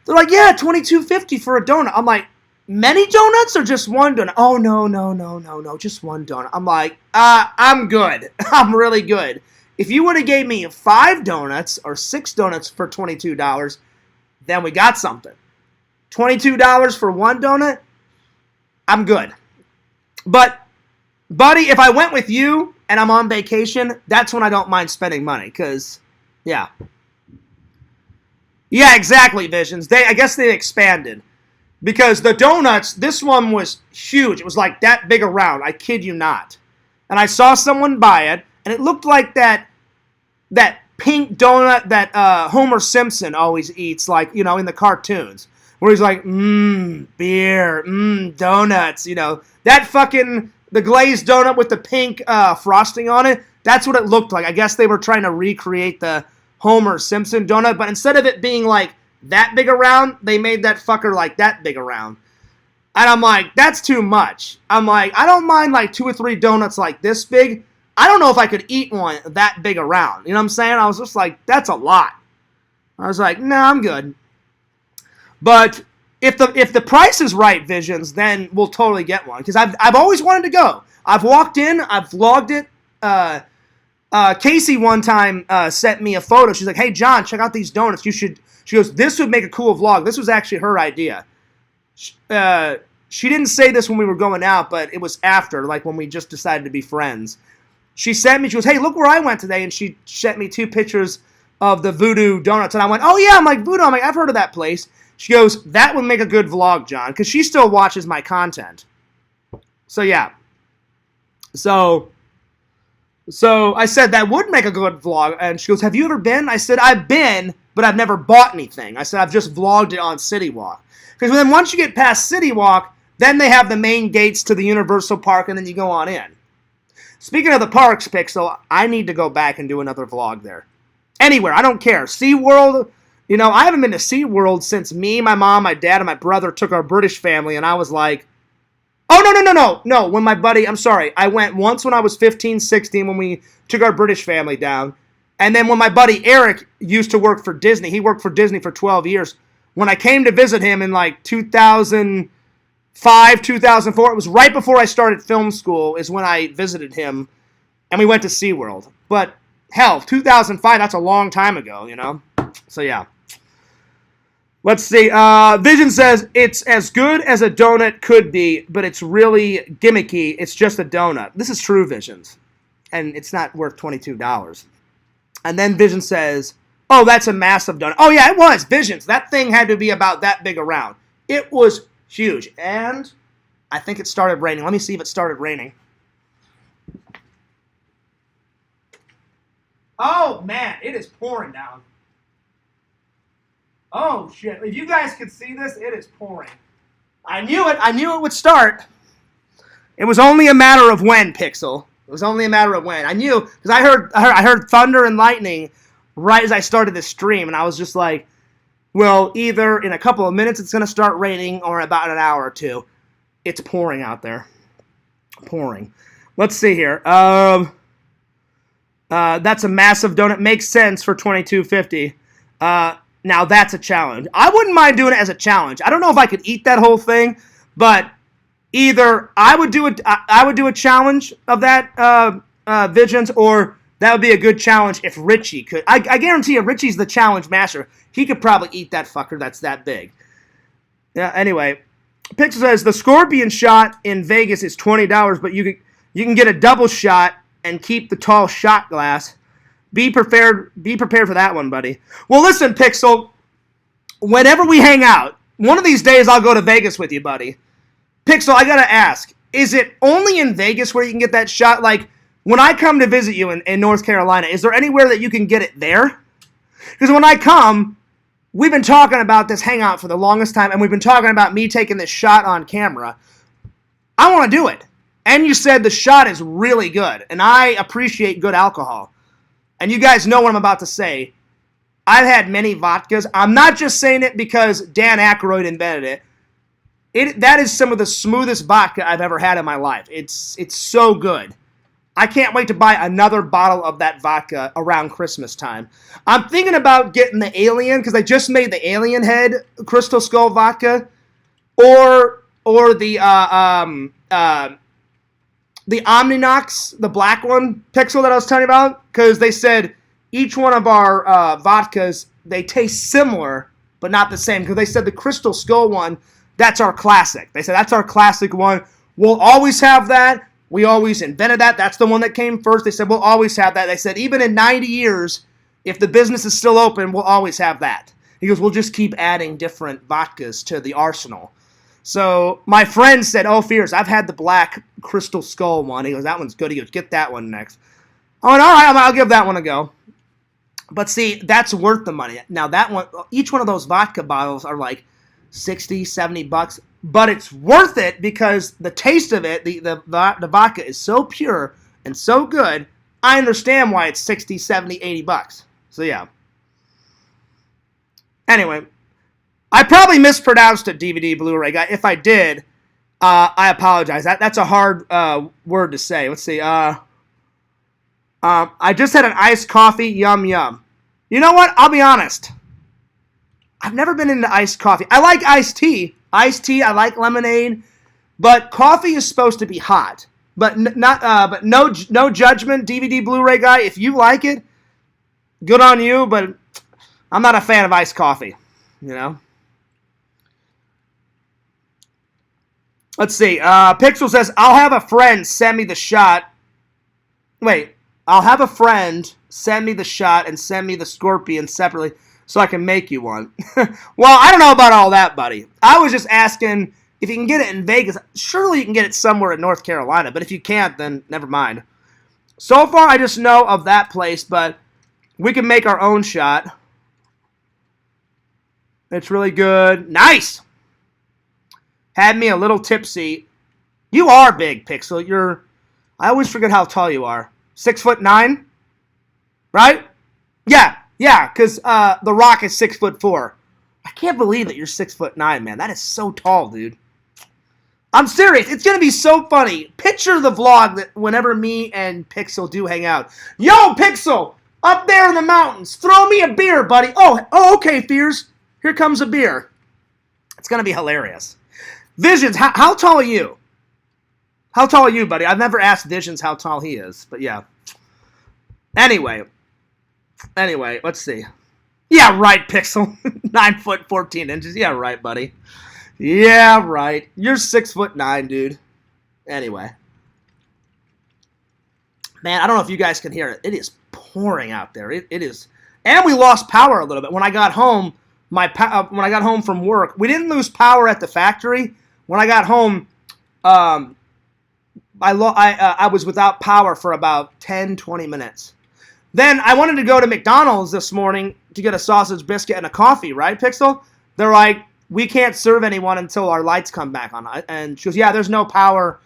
[SPEAKER 1] they're like, yeah, $22.50 for a donut. I'm like, many donuts or just one donut? Oh, no, just one donut. I'm like, I'm good. I'm really good. If you would have gave me 5 donuts or 6 donuts for $22, then we got something. $22 for one donut, I'm good. But, buddy, if I went with you and I'm on vacation, that's when I don't mind spending money, because, yeah. Yeah, exactly, Visions. I guess they expanded. Because the donuts, this one was huge. It was like that big around. I kid you not. And I saw someone buy it, and it looked like that pink donut that Homer Simpson always eats, like, you know, in the cartoons. Where he's like, beer, donuts, you know. That fucking, the glazed donut with the pink frosting on it, that's what it looked like. I guess they were trying to recreate the Homer Simpson donut, but instead of it being like that big around, they made that fucker like that big around. And I'm like, that's too much. I'm like, I don't mind like 2 or 3 donuts like this big. I don't know if I could eat one that big around. You know what I'm saying? I was just like, that's a lot. I was like, nah, I'm good. But if the price is right, Visions, then we'll totally get one. Because I've always wanted to go. I've walked in, I've vlogged it. Casey one time sent me a photo. She's like, hey, John, check out these donuts. You should. She goes, this would make a cool vlog. This was actually her idea. She didn't say this when we were going out, but it was after, like when we just decided to be friends. She sent me, she goes, hey, look where I went today. And she sent me 2 pictures of the Voodoo Donuts. And I went, oh, yeah. I'm like, Voodoo. I'm like, I've heard of that place. She goes, that would make a good vlog, John. Because she still watches my content. So, yeah. So I said, that would make a good vlog. And she goes, have you ever been? I said, I've been, but I've never bought anything. I said, I've just vlogged it on City Walk. Because then once you get past City Walk, then they have the main gates to the Universal Park, and then you go on in. Speaking of the parks, Pixel, I need to go back and do another vlog there. Anywhere, I don't care. SeaWorld, you know, I haven't been to SeaWorld since me, my mom, my dad, and my brother took our British family, and I was like, oh, no, when my buddy, I'm sorry, I went once when I was 15, 16, when we took our British family down, and then when my buddy Eric used to work for Disney, he worked for Disney for 12 years, when I came to visit him in like 2005, 2004, it was right before I started film school is when I visited him, and we went to SeaWorld. But, hell, 2005, that's a long time ago, you know? So, yeah. Let's see. Vision says, it's as good as a donut could be, but it's really gimmicky. It's just a donut. This is true, Visions. And it's not worth $22. And then Vision says, oh, that's a massive donut. Oh, yeah, it was. Visions. That thing had to be about that big around. It was huge. And I think it started raining. Let me see if it started raining. Oh, man, it is pouring down. Oh, shit. If you guys could see this, it is pouring. I knew it. I knew it would start. It was only a matter of when, Pixel. It was only a matter of when. I knew, because I heard thunder and lightning right as I started this stream, and I was just like, well, either in a couple of minutes it's going to start raining, or about an hour or two. It's pouring out there. Pouring. Let's see here. That's a massive donut. Makes sense for $22.50. Now that's a challenge. I wouldn't mind doing it as a challenge. I don't know if I could eat that whole thing, but either I would do a challenge of that Visions, or that would be a good challenge if Richie could. I guarantee you, Richie's the challenge master. He could probably eat that fucker that's that big. Yeah. Anyway, Pixel says the scorpion shot in Vegas is $20, but you can get a double shot and keep the tall shot glass. Be prepared for that one, buddy. Well, listen, Pixel, whenever we hang out, one of these days I'll go to Vegas with you, buddy. Pixel, I gotta ask, is it only in Vegas where you can get that shot? Like, when I come to visit you in North Carolina, is there anywhere that you can get it there? Because when I come, we've been talking about this hangout for the longest time, and we've been talking about me taking this shot on camera. I want to do it. And you said the shot is really good, and I appreciate good alcohol. And you guys know what I'm about to say. I've had many vodkas. I'm not just saying it because Dan Aykroyd invented it. That is some of the smoothest vodka I've ever had in my life. It's so good. I can't wait to buy another bottle of that vodka around Christmas time. I'm thinking about getting the Alien, because I just made the Alien Head Crystal Skull vodka, or the Omninox, the black one, Pixel, that I was telling you about, because they said each one of our vodkas, they taste similar, but not the same, because they said the Crystal Skull one, that's our classic. They said that's our classic one. We'll always have that. We always invented that. That's the one that came first. They said we'll always have that. They said even in 90 years, if the business is still open, we'll always have that. He goes, we'll just keep adding different vodkas to the arsenal. So my friend said, oh, Fierce, I've had the black Crystal Skull one. He goes, that one's good. He goes, get that one next. I went, all right, I'll give that one a go. But see, that's worth the money. Now that one, each one of those vodka bottles are like 60, 70 bucks. But it's worth it because the taste of it, the vodka is so pure and so good, I understand why it's 60, 70, 80 bucks. So yeah. Anyway, I probably mispronounced a DVD Blu-ray guy. If I did, I apologize. That's a hard word to say. Let's see. I just had an iced coffee. Yum, yum. You know what? I'll be honest. I've never been into iced coffee. I like iced tea. Iced tea, I like lemonade. But coffee is supposed to be hot. But no judgment, DVD Blu-ray guy. If you like it, good on you. But I'm not a fan of iced coffee. You know? Let's see. Pixel says, I'll have a friend send me the shot. Wait. I'll have a friend send me the shot and send me the scorpion separately so I can make you one. Well, I don't know about all that, buddy. I was just asking if you can get it in Vegas, surely you can get it somewhere in North Carolina. But if you can't, then never mind. So far, I just know of that place, but we can make our own shot. It's really good. Nice! Had me a little tipsy. You are big, Pixel. I always forget how tall you are. 6'9", right? Yeah, because The Rock is 6'4". I can't believe that you're 6'9", man. That is so tall, dude. I'm serious. It's going to be so funny. Picture the vlog that whenever me and Pixel do hang out. Yo, Pixel! Up there in the mountains. Throw me a beer, buddy. Oh, okay, Fears. Here comes a beer. It's going to be hilarious. Visions, how tall are you? How tall are you, buddy? I've never asked Visions how tall he is, but yeah. Anyway, let's see. Yeah, right, Pixel. 9 foot 14 inches. Yeah, right, buddy. Yeah, right. You're 6'9", dude. Anyway. Man, I don't know if you guys can hear it. It is pouring out there. It is. And we lost power a little bit. When I got home, when I got home from work, we didn't lose power at the factory. When I got home, I was without power for about 10, 20 minutes. Then I wanted to go to McDonald's this morning to get a sausage biscuit and a coffee, right, Pixel? They're like, we can't serve anyone until our lights come back on. And she goes, yeah, there's no power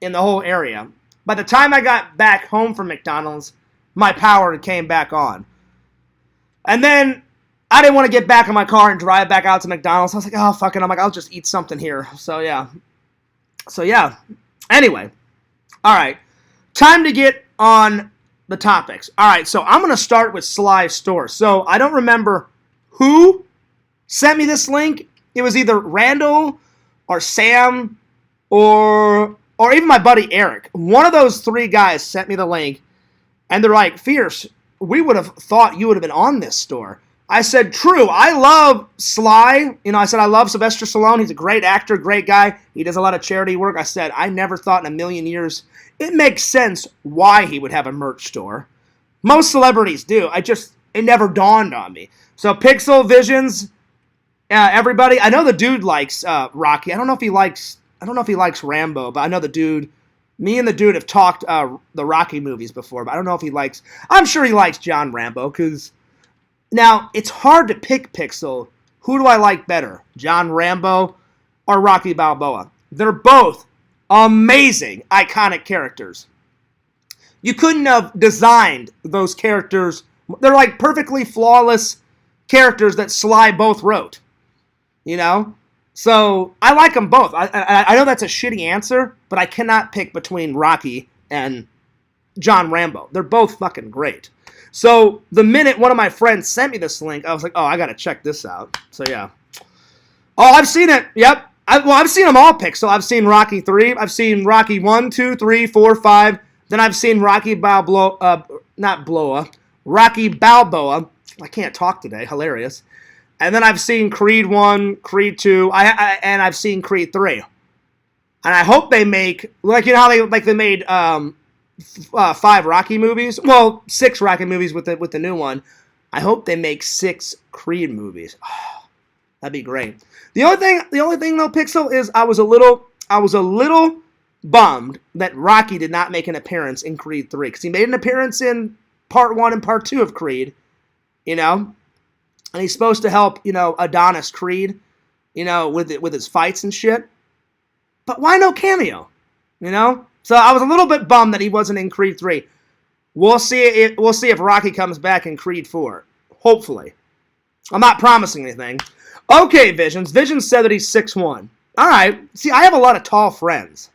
[SPEAKER 1] in the whole area. By the time I got back home from McDonald's, my power came back on. And then I didn't want to get back in my car and drive back out to McDonald's. I was like, oh, fuck it. I'm like, I'll just eat something here. So, yeah. Anyway. All right. Time to get on the topics. All right. So, I'm going to start with SLYS store. So, I don't remember who sent me this link. It was either Randall or Sam or even my buddy Eric. One of those three guys sent me the link. And they're like, Fierce, we would have thought you would have been on this store. I said, true. I love Sly. I said, I love Sylvester Stallone. He's a great actor, great guy. He does a lot of charity work. I said, I never thought in a million years it makes sense why he would have a merch store. Most celebrities do. It never dawned on me. So Pixel, Visions, everybody. I know the dude likes Rocky. I don't know if he likes Rambo, but I know the dude. Me and the dude have talked the Rocky movies before, but I don't know if he likes. I'm sure he likes John Rambo because. Now, it's hard to pick, Pixel. Who do I like better, John Rambo or Rocky Balboa? They're both amazing, iconic characters. You couldn't have designed those characters. They're like perfectly flawless characters that Sly both wrote. So, I like them both. I know that's a shitty answer, but I cannot pick between Rocky and John Rambo. They're both fucking great. So, the minute one of my friends sent me this link, I was like, oh, I gotta check this out. So, yeah. Oh, I've seen it. Yep. I've seen them all, Pixel. I've seen Rocky 3. I've seen Rocky 1, 2, 3, 4, 5. Then I've seen Rocky Rocky Balboa. I can't talk today. Hilarious. And then I've seen Creed 1, Creed 2, and I've seen Creed 3. And I hope they make, how they made 5 Rocky movies. Well, 6 Rocky movies with the new one. I hope they make 6 Creed movies. Oh, that'd be great. The only thing though, Pixel, is I was a little bummed that Rocky did not make an appearance in Creed 3 because he made an appearance in Part 1 and Part 2 of Creed. And he's supposed to help Adonis Creed, with his fights and shit. But why no cameo? So I was a little bit bummed that he wasn't in Creed 3. We'll see if Rocky comes back in Creed 4. Hopefully. I'm not promising anything. Okay, Visions. Visions said that he's 6'1". All right. See, I have a lot of tall friends.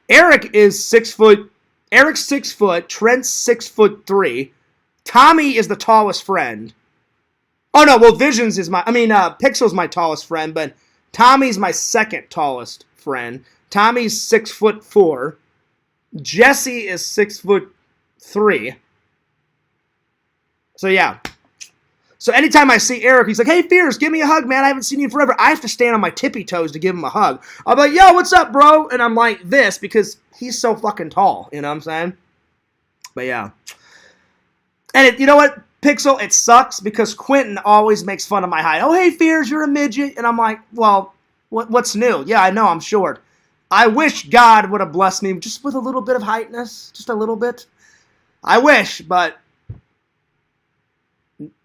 [SPEAKER 1] Eric is 6 foot. Eric's 6 foot. Trent's 6'3". Tommy is the tallest friend. Oh, no. Well, Visions is Pixel's my tallest friend, but Tommy's my second tallest friend. Tommy's 6'4". Jesse is 6'3". So yeah. So anytime I see Eric, he's like, "Hey, Fierce, give me a hug, man. I haven't seen you forever." I have to stand on my tippy toes to give him a hug. I'm like, "Yo, what's up, bro?" And I'm like this because he's so fucking tall. You know what I'm saying? But yeah. And you know what, Pixel? It sucks because Quentin always makes fun of my height. "Oh, hey, Fierce, you're a midget," and I'm like, "Well, What's new? Yeah, I know I'm short. I wish God would have blessed me just with a little bit of heightness, just a little bit. I wish, but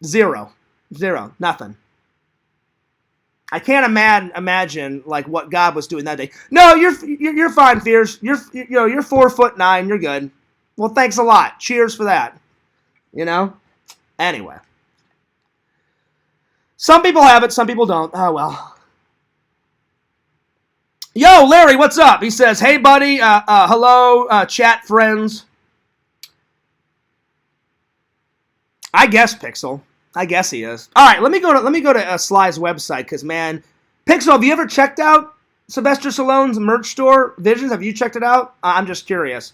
[SPEAKER 1] zero, nothing. I can't imagine like what God was doing that day. No, you're fine, Fears. You're 4'9". You're good. Well, thanks a lot. Cheers for that. You know. Anyway, some people have it, some people don't. Oh well. Yo, Larry, what's up? He says, "Hey, buddy. Hello, chat friends." I guess Pixel. I guess he is. All right, let me go to SLYS website because man, Pixel, have you ever checked out Sylvester Stallone's merch store Visions? Have you checked it out? I'm just curious.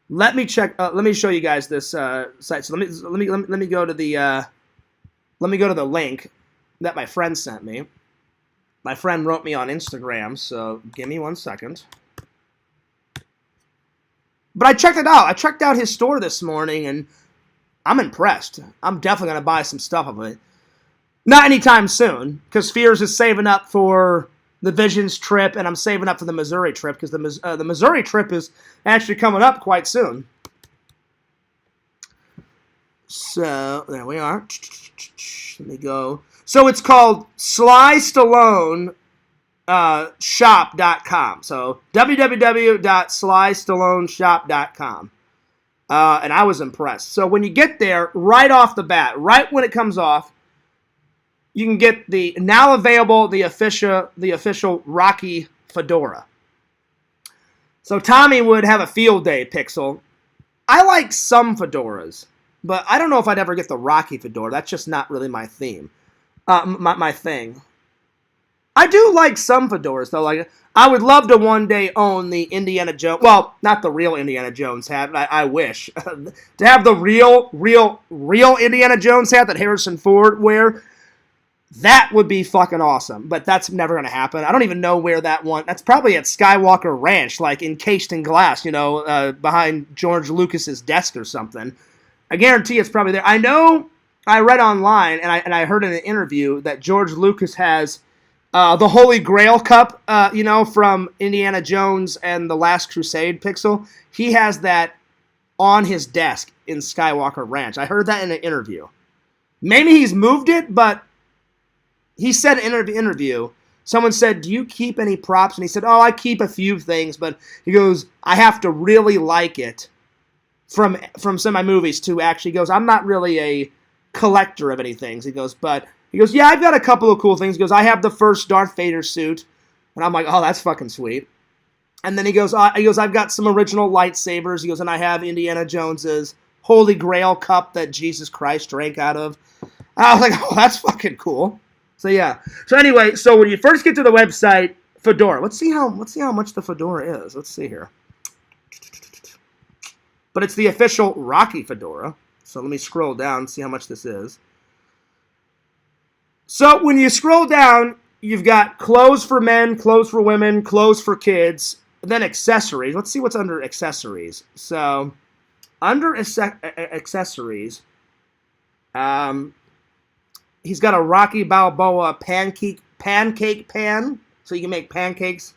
[SPEAKER 1] Let me check. Let me show you guys this site. So let me go to the link that my friend sent me. My friend wrote me on Instagram, so give me 1 second. But I checked it out. I checked out his store this morning, and I'm impressed. I'm definitely going to buy some stuff of it. Not anytime soon, because Fears is saving up for the Visions trip, and I'm saving up for the Missouri trip, because the Missouri trip is actually coming up quite soon. So, there we are. Let me go. So, it's called SLYSstallone shop.com. So, www.SLYSstalloneShop.com. And I was impressed. So when you get there, right off the bat, right when it comes off, you can get the now available, the official Rocky fedora. So Tommy would have a field day, Pixel. I like some fedoras, but I don't know if I'd ever get the Rocky fedora. That's just not really my theme, my thing. I do like some fedoras though. Like I would love to one day own the Indiana Jones. Well, not the real Indiana Jones hat. I wish to have the real Indiana Jones hat that Harrison Ford wear. That would be fucking awesome. But that's never gonna happen. I don't even know where that one. That's probably at Skywalker Ranch, like encased in glass. You know, behind George Lucas's desk or something. I guarantee it's probably there. I know. I read online and I heard in an interview that George Lucas has. The Holy Grail Cup, from Indiana Jones and The Last Crusade, Pixel. He has that on his desk in Skywalker Ranch. I heard that in an interview. Maybe he's moved it, but he said in an interview, someone said, "Do you keep any props?" And he said, "Oh, I keep a few things," but he goes, "I have to really like it from some of my movies to actually." He goes, "I'm not really a collector of anything." He goes, "But..." He goes, "Yeah, I've got a couple of cool things." He goes, "I have the first Darth Vader suit." And I'm like, "Oh, that's fucking sweet." And then he goes, "I've got some original lightsabers." He goes, "And I have Indiana Jones's Holy Grail cup that Jesus Christ drank out of." And I was like, "Oh, that's fucking cool." So yeah. So anyway, so when you first get to the website, fedora. Let's see how much the fedora is. Let's see here. But it's the official Rocky fedora. So let me scroll down and see how much this is. So when you scroll down, you've got clothes for men, clothes for women, clothes for kids, then accessories. Let's see what's under accessories. So under accessories, he's got a Rocky Balboa pancake pan, so you can make pancakes.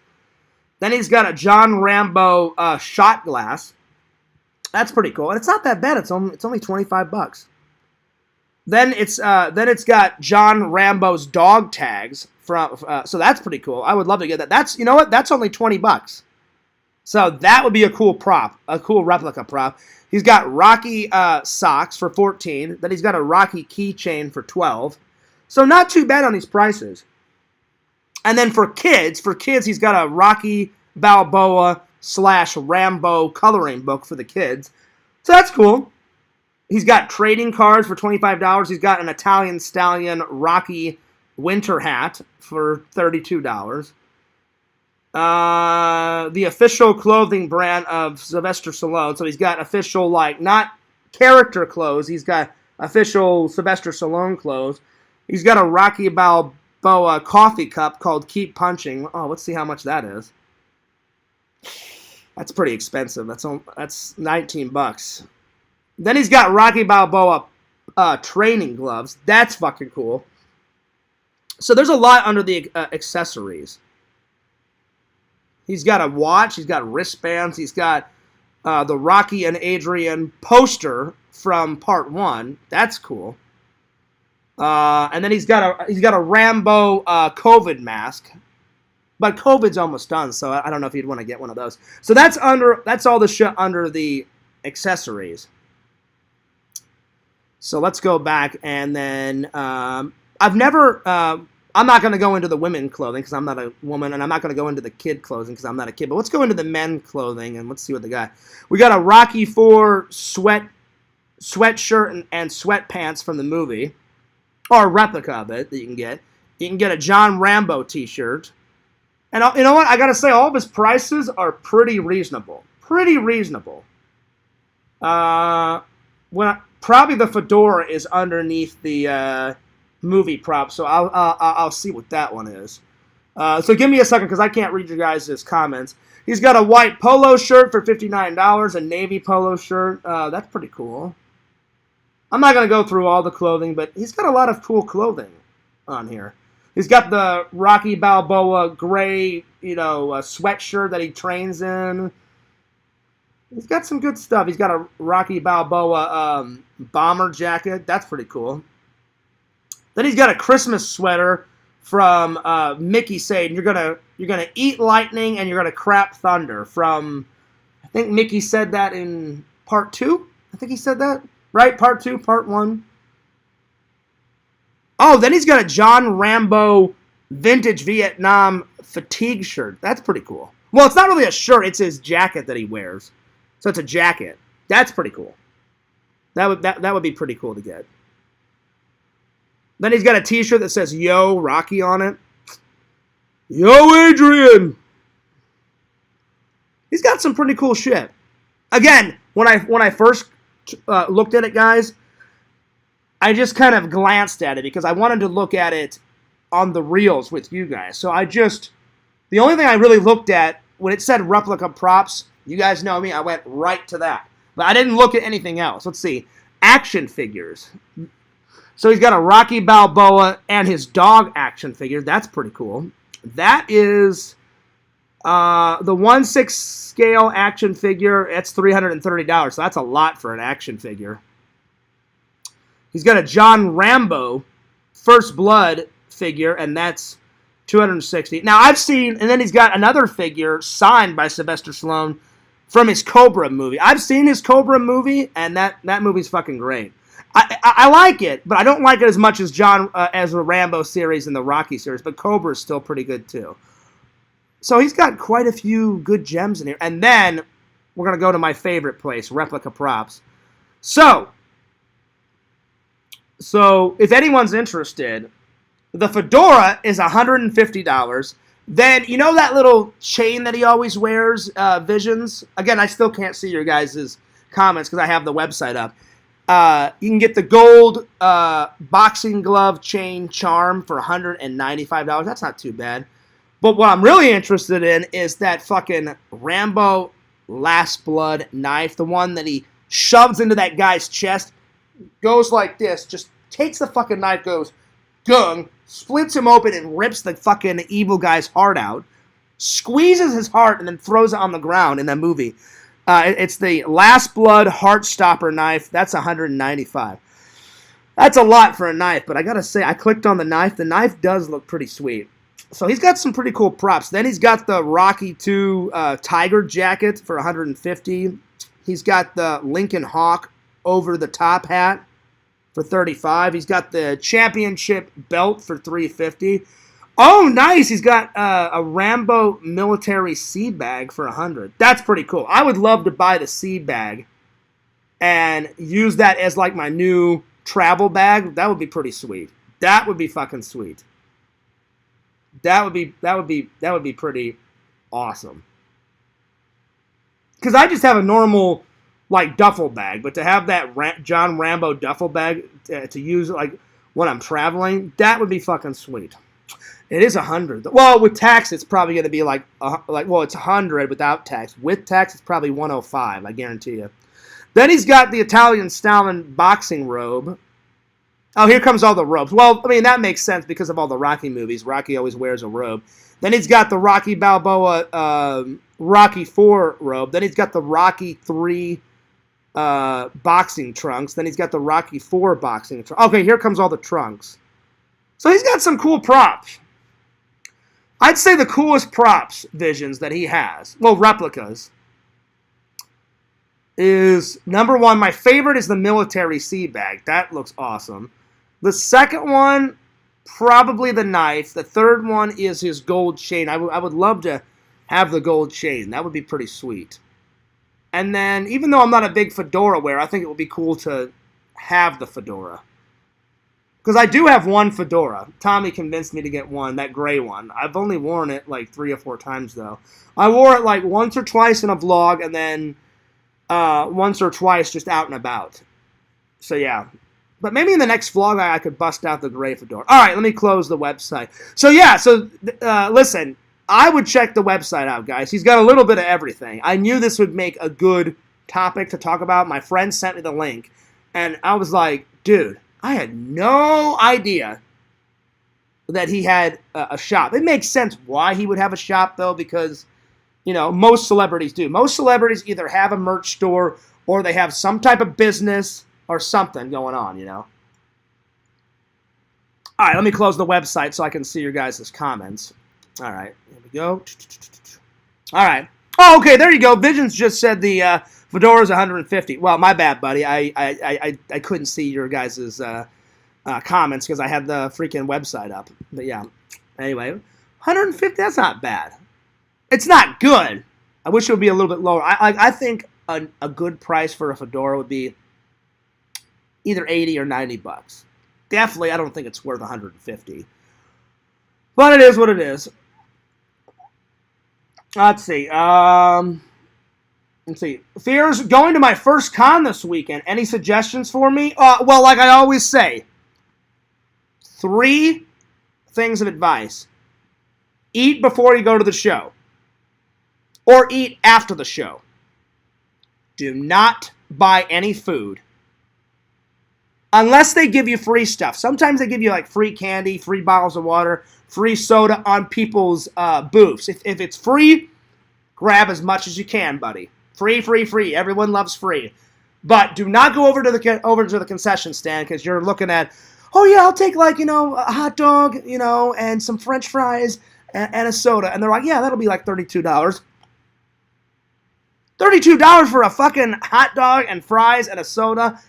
[SPEAKER 1] Then he's got a John Rambo shot glass. That's pretty cool, and it's not that bad. It's only $25. Then it's got John Rambo's dog tags from, so that's pretty cool. I would love to get that. That's, you know what? That's only $20. So that would be a cool prop, a cool replica prop. He's got Rocky socks for $14. Then he's got a Rocky keychain for $12. So not too bad on these prices. And then for kids, he's got a Rocky Balboa / Rambo coloring book for the kids. So that's cool. He's got trading cards for $25. He's got an Italian Stallion Rocky winter hat for $32. The official clothing brand of Sylvester Stallone. So he's got official, like, not character clothes. He's got official Sylvester Stallone clothes. He's got a Rocky Balboa coffee cup called Keep Punching. Oh, let's see how much that is. That's pretty expensive. That's $19. Then he's got Rocky Balboa training gloves. That's fucking cool. So there's a lot under the accessories. He's got a watch. He's got wristbands. He's got the Rocky and Adrian poster from Part 1. That's cool. And then he's got a Rambo COVID mask. But COVID's almost done, so I don't know if you'd want to get one of those. So that's all the shit under the accessories. So let's go back, and then I'm not going to go into the women clothing because I'm not a woman, and I'm not going to go into the kid clothing because I'm not a kid. But let's go into the men clothing, and let's see what they got. We got a Rocky IV sweatshirt and sweatpants from the movie, or a replica of it that you can get. You can get a John Rambo t-shirt. And you know what? I got to say, all of his prices are pretty reasonable. Pretty reasonable. Probably the fedora is underneath the movie prop, so I'll see what that one is. So give me a second because I can't read your guys' comments. He's got a white polo shirt for $59, a navy polo shirt. That's pretty cool. I'm not going to go through all the clothing, but he's got a lot of cool clothing on here. He's got the Rocky Balboa gray, sweatshirt that he trains in. He's got some good stuff. He's got a Rocky Balboa bomber jacket. That's pretty cool. Then he's got a Christmas sweater from Mickey saying you're gonna eat lightning and you're gonna crap thunder. From, I think Mickey said that in Part 2. I think he said that, right? Part 2, Part 1. Oh, then he's got a John Rambo vintage Vietnam fatigue shirt. That's pretty cool. Well, it's not really a shirt. It's his jacket that he wears. So it's a jacket. That's pretty cool. That would be pretty cool to get. Then he's got a t-shirt that says Yo Rocky on it. Yo Adrian! He's got some pretty cool shit. Again, when I first looked at it, guys, I just kind of glanced at it because I wanted to look at it on the reels with you guys. So the only thing I really looked at, when it said replica props, you guys know me, I went right to that. But I didn't look at anything else. Let's see. Action figures. So he's got a Rocky Balboa and his dog action figure. That's pretty cool. That is the 1/6 scale action figure. It's $330. So that's a lot for an action figure. He's got a John Rambo First Blood figure, and that's $260. Now, I've seen, and then he's got another figure signed by Sylvester Stallone from his Cobra movie. I've seen his Cobra movie, and that movie's fucking great. I like it, but I don't like it as much as as the Rambo series and the Rocky series, but Cobra is still pretty good, too. So he's got quite a few good gems in here. And then we're going to go to my favorite place, replica props. So if anyone's interested, the fedora is $150. Then, you know that little chain that he always wears, Visions? Again, I still can't see your guys' comments because I have the website up. You can get the gold boxing glove chain charm for $195. That's not too bad. But what I'm really interested in is that fucking Rambo Last Blood knife, the one that he shoves into that guy's chest, goes like this, just takes the fucking knife, goes gung, splits him open and rips the fucking evil guy's heart out, squeezes his heart, and then throws it on the ground in that movie. It's the Last Blood Heart Stopper knife. That's $195. That's a lot for a knife, but I gotta say, I clicked on the knife. The knife does look pretty sweet. So he's got some pretty cool props. Then he's got the Rocky II Tiger jacket for $150. He's got the Lincoln Hawk over-the-top hat for $35. He's got the championship belt for $350. Oh, nice! He's got a Rambo military sea bag for $100. That's pretty cool. I would love to buy the sea bag and use that as like my new travel bag. That would be pretty sweet. That would be fucking sweet. That would be pretty awesome. Because I just have a normal like duffel bag, but to have that John Rambo duffel bag to use like when I'm traveling, that would be fucking sweet. It is $100. Well, with tax, it's probably going to be it's $100 without tax. With tax, it's probably $105. I guarantee you. Then he's got the Italian Stallion boxing robe. Oh, here comes all the robes. Well, I mean, that makes sense because of all the Rocky movies. Rocky always wears a robe. Then he's got the Rocky Balboa Rocky 4 robe. Then he's got the Rocky 3 boxing trunks. Then he's got the Rocky 4 boxing trunks. Okay, here comes all the trunks. So he's got some cool props. I'd say the coolest props, Visions, that he has, well, replicas, is number one, my favorite is the military sea bag. That looks awesome. The second one, probably the knife. The third one is his gold chain. I would love to have the gold chain. That would be pretty sweet. And then, even though I'm not a big fedora wearer, I think it would be cool to have the fedora. Because I do have one fedora. Tommy convinced me to get one, that gray one. I've only worn it like 3 or 4 times, though. I wore it like once or twice in a vlog, and then once or twice just out and about. So, yeah. But maybe in the next vlog, I could bust out the gray fedora. All right, let me close the website. So, yeah, listen, I would check the website out, guys. He's got a little bit of everything. I knew this would make a good topic to talk about. My friend sent me the link, and I was like, dude, I had no idea that he had a shop. It makes sense why he would have a shop, though, because, you know, most celebrities do. Most celebrities either have a merch store or they have some type of business or something going on, you know. All right, let me close the website so I can see your guys' comments. All right, here we go. All right. Oh, okay, there you go. Visions just said the fedora is 150. Well, my bad, buddy. I couldn't see your guys' comments because I had the freaking website up. But yeah, anyway, 150. That's not bad. It's not good. I wish it would be a little bit lower. I think a good price for a fedora would be either 80 or 90 bucks. Definitely, I don't think it's worth 150. But it is what it is. Let's see. Fears, going to my first con this weekend. Any suggestions for me? Well, like I always say, 3 things of advice. Eat before you go to the show. Or eat after the show. Do not buy any food. Unless they give you free stuff. Sometimes they give you like free candy, free bottles of water, free soda on people's booths. If it's free, grab as much as you can, buddy. Free, free, free. Everyone loves free. But do not go over to the concession stand because you're looking at, oh yeah, I'll take like, a hot dog, and some French fries and a soda. And they're like, yeah, that'll be like $32. $32 for a fucking hot dog and fries and a soda?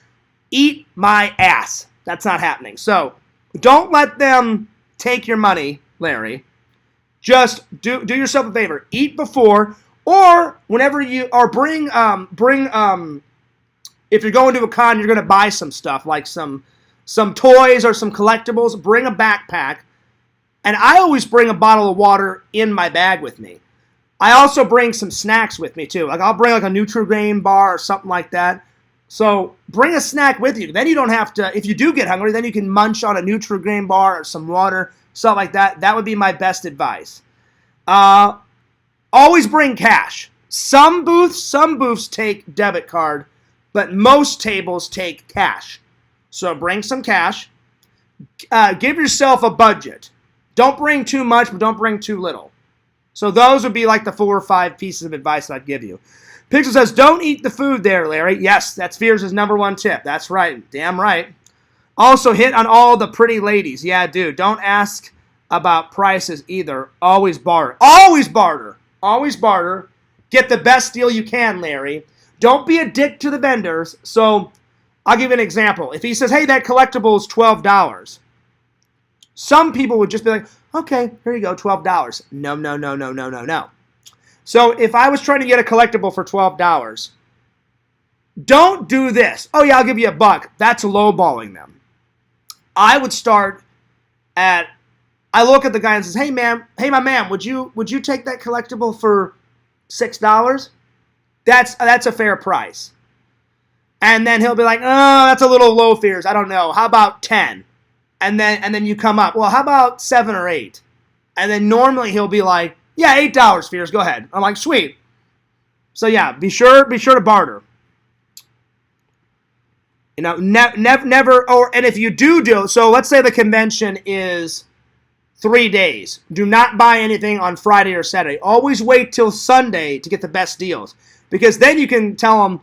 [SPEAKER 1] Eat my ass. That's not happening. So don't let them take your money, Larry. Just do yourself a favor. Eat before, or whenever you, or bring if you're going to a con, you're going to buy some stuff, like some toys or some collectibles, bring a backpack. And I always bring a bottle of water in my bag with me. I also bring some snacks with me, too. Like, I'll bring, like, a Nutri-Grain bar or something like that. So, bring a snack with you. Then you don't have to, if you do get hungry, then you can munch on a Nutri-Grain bar or some water, stuff like that. That would be my best advice. Always bring cash. Some booths take debit card, but most tables take cash. So, bring some cash. Give yourself a budget. Don't bring too much, but don't bring too little. So those would be like the 4 or 5 pieces of advice I'd give you. Pixel says, don't eat the food there, Larry. Yes, that's Fears' #1 tip. That's right. Damn right. Also, hit on all the pretty ladies. Yeah, dude. Don't ask about prices either. Always barter. Always barter. Always barter. Get the best deal you can, Larry. Don't be a dick to the vendors. So I'll give you an example. If he says, hey, that collectible is $12. Some people would just be like, okay, here you go, $12. No. So if I was trying to get a collectible for $12, don't do this. Oh, yeah, I'll give you $1. That's lowballing them. I would start I look at the guy and says, hey, my man, would you take that collectible for $6? That's a fair price. And then he'll be like, oh, that's a little low, Fears. I don't know. How about 10? And then you come up, well, how about 7 or 8? And then normally he'll be like, yeah, $8, Fears, go ahead. I'm like, sweet. So yeah, be sure to barter. You know, never, and if you do, so let's say the convention is 3 days. Do not buy anything on Friday or Saturday. Always wait till Sunday to get the best deals, because then you can tell them,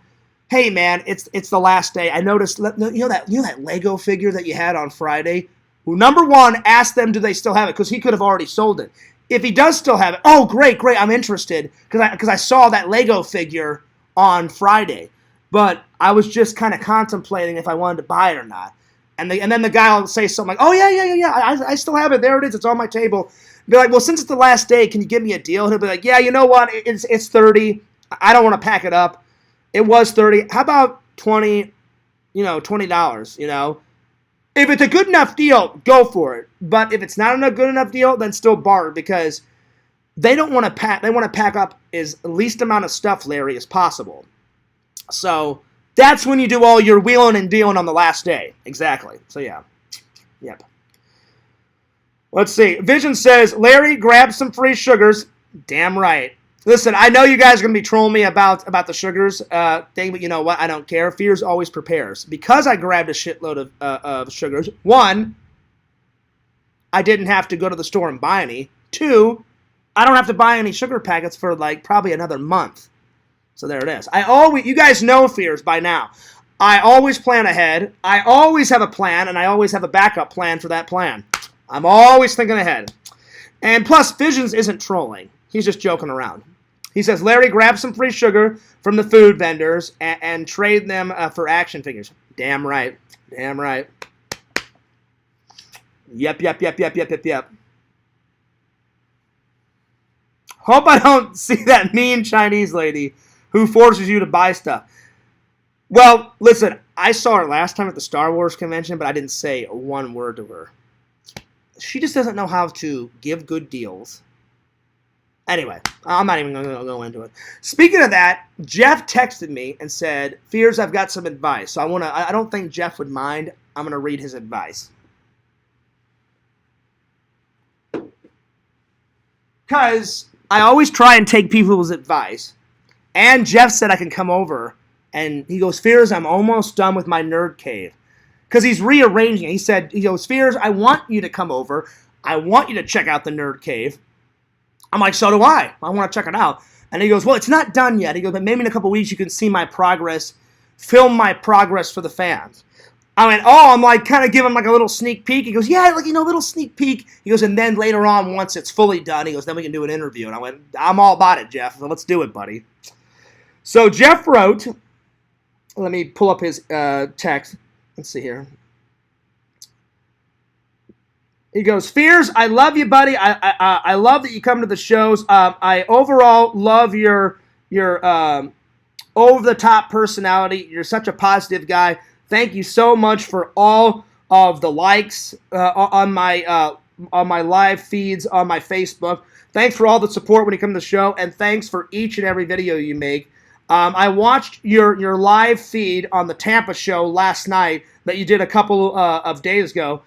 [SPEAKER 1] hey man, it's the last day. I noticed, you know that Lego figure that you had on Friday? Well, number one, ask them, do they still have it? Because he could have already sold it. If he does still have it, oh great, I'm interested, because I saw that Lego figure on Friday. But I was just kind of contemplating if I wanted to buy it or not. And then the guy will say something like, oh, yeah, I still have it. There it is. It's on my table. Be like, well, since it's the last day, can you give me a deal? And he'll be like, yeah, you know what? It's 30. I don't want to pack it up. It was 30. How about 20, $20, you know? If it's a good enough deal, go for it. But if it's not a good enough deal, then still barter, because they don't want to pack. They want to pack up as least amount of stuff, Larry, as possible. So that's when you do all your wheeling and dealing on the last day. Exactly. So, yeah. Yep. Let's see. Vision says, Larry, grab some free sugars. Damn right. Listen, I know you guys are going to be trolling me about the sugars thing, but you know what? I don't care. Fears always prepares. Because I grabbed a shitload of sugars, one, I didn't have to go to the store and buy any. Two, I don't have to buy any sugar packets for like probably another month. So there it is. You guys know Fears by now. I always plan ahead. I always have a plan, and I always have a backup plan for that plan. I'm always thinking ahead. And plus, Visions isn't trolling. He's just joking around. He says, Larry, grab some free sugar from the food vendors and trade them for action figures. Damn right. Damn right. Yep. Hope I don't see that mean Chinese lady who forces you to buy stuff. Well, listen, I saw her last time at the Star Wars convention, but I didn't say one word to her. She just doesn't know how to give good deals. Anyway, I'm not even going to go into it. Speaking of that, Jeff texted me and said, Fears, I've got some advice. So I don't think Jeff would mind. I'm going to read his advice. Because I always try and take people's advice. And Jeff said I can come over. And he goes, Fears, I'm almost done with my nerd cave. Because he's rearranging it. He goes, Fears, I want you to come over. I want you to check out the nerd cave. I'm like, so do I. I want to check it out. And he goes, well, it's not done yet. He goes, but maybe in a couple weeks you can see my progress, film my progress for the fans. I went, oh, I'm like kind of giving him like a little sneak peek. He goes, yeah, like, little sneak peek. He goes, and then later on, once it's fully done, he goes, then we can do an interview. And I went, I'm all about it, Jeff. So let's do it, buddy. So Jeff wrote, let me pull up his text. Let's see here. He goes, Fears, I love you, buddy. I love that you come to the shows. I overall love your over-the-top personality. You're such a positive guy. Thank you so much for all of the likes on my live feeds on my Facebook. Thanks for all the support when you come to the show, and thanks for each and every video you make. I watched your live feed on the Tampa show last night that you did a couple of days ago.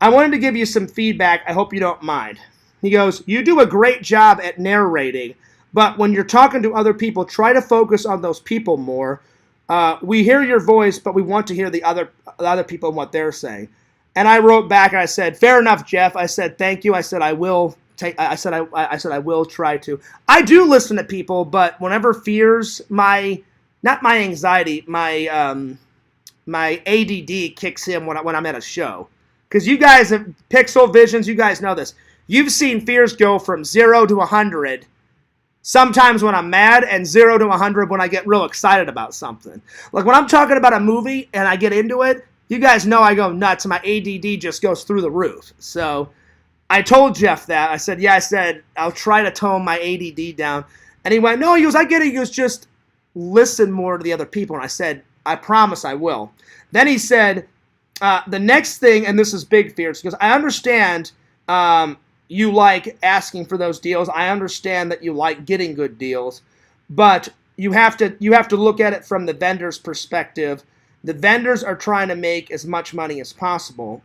[SPEAKER 1] I wanted to give you some feedback. I hope you don't mind. He goes, you do a great job at narrating, but when you're talking to other people, try to focus on those people more. We hear your voice, but we want to hear the other people and what they're saying. And I wrote back, and I said, fair enough, Jeff. I said, thank you. I said, I will try to. I do listen to people, but whenever Fears, not my anxiety, my ADD kicks in when I'm at a show. Because you guys have Pixel Visions, you guys know this. You've seen Fears go from 0 to 100 sometimes when I'm mad, and 0 to 100 when I get real excited about something. Like when I'm talking about a movie and I get into it, you guys know I go nuts and my ADD just goes through the roof. So I told Jeff that. I said, I'll try to tone my ADD down. And he went, no, he goes, I get it. He goes, just listen more to the other people. And I said, I promise I will. Then he said, the next thing, and this is big, Fears, because I understand you like asking for those deals. I understand that you like getting good deals, but you have to look at it from the vendor's perspective. The vendors are trying to make as much money as possible.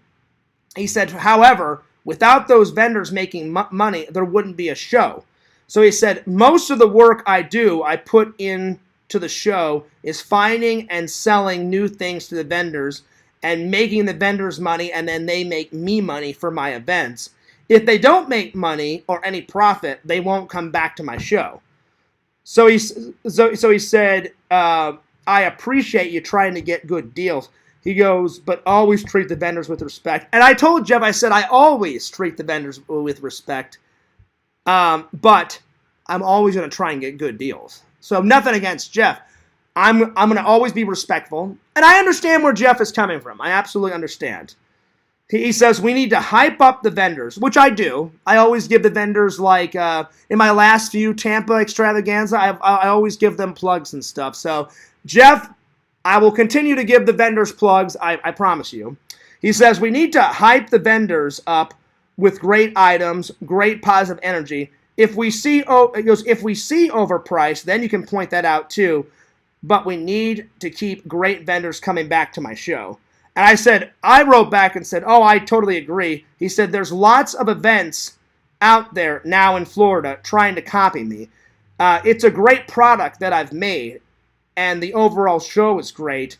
[SPEAKER 1] He said, however, without those vendors making money, there wouldn't be a show. So he said, most of the work I do, I put in to the show is finding and selling new things to the vendors and making the vendors money, and then they make me money for my events. If they don't make money or any profit, they won't come back to my show. So he said, I appreciate you trying to get good deals. He goes, but always treat the vendors with respect. And I told Jeff, I said, I always treat the vendors with respect, but I'm always going to try and get good deals. So nothing against Jeff. I'm going to always be respectful. And I understand where Jeff is coming from. I absolutely understand. He says we need to hype up the vendors, which I do. I always give the vendors, like in my last few Tampa extravaganza, I always give them plugs and stuff. So, Jeff, I will continue to give the vendors plugs, I promise you. He says we need to hype the vendors up with great items, great positive energy. If we see overpriced, then you can point that out too. But we need to keep great vendors coming back to my show. And I said, I wrote back and said, oh, I totally agree. He said, there's lots of events out there now in Florida trying to copy me. It's a great product that I've made, and the overall show is great,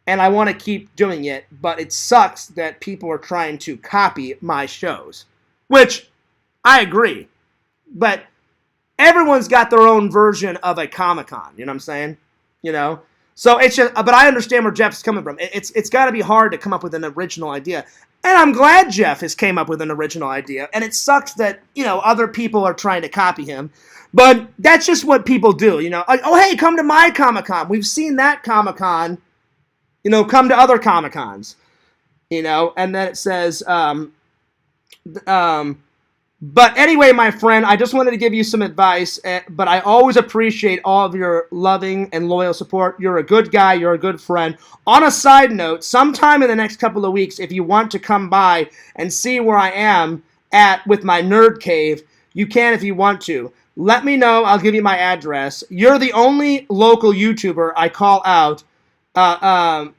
[SPEAKER 1] and I want to keep doing it, but it sucks that people are trying to copy my shows, which I agree. But everyone's got their own version of a Comic-Con, you know what I'm saying? You know? So it's just, but I understand where Jeff's coming from. It's got to be hard to come up with an original idea. And I'm glad Jeff has came up with an original idea. And it sucks that, other people are trying to copy him. But that's just what people do, Like, oh, hey, come to my Comic-Con. We've seen that Comic-Con. Come to other Comic-Cons. And then it says, but anyway, my friend, I just wanted to give you some advice, but I always appreciate all of your loving and loyal support. You're a good guy. You're a good friend. On a side note, sometime in the next couple of weeks, if you want to come by and see where I am at with my nerd cave, you can if you want to. Let me know. I'll give you my address. You're the only local YouTuber I call out and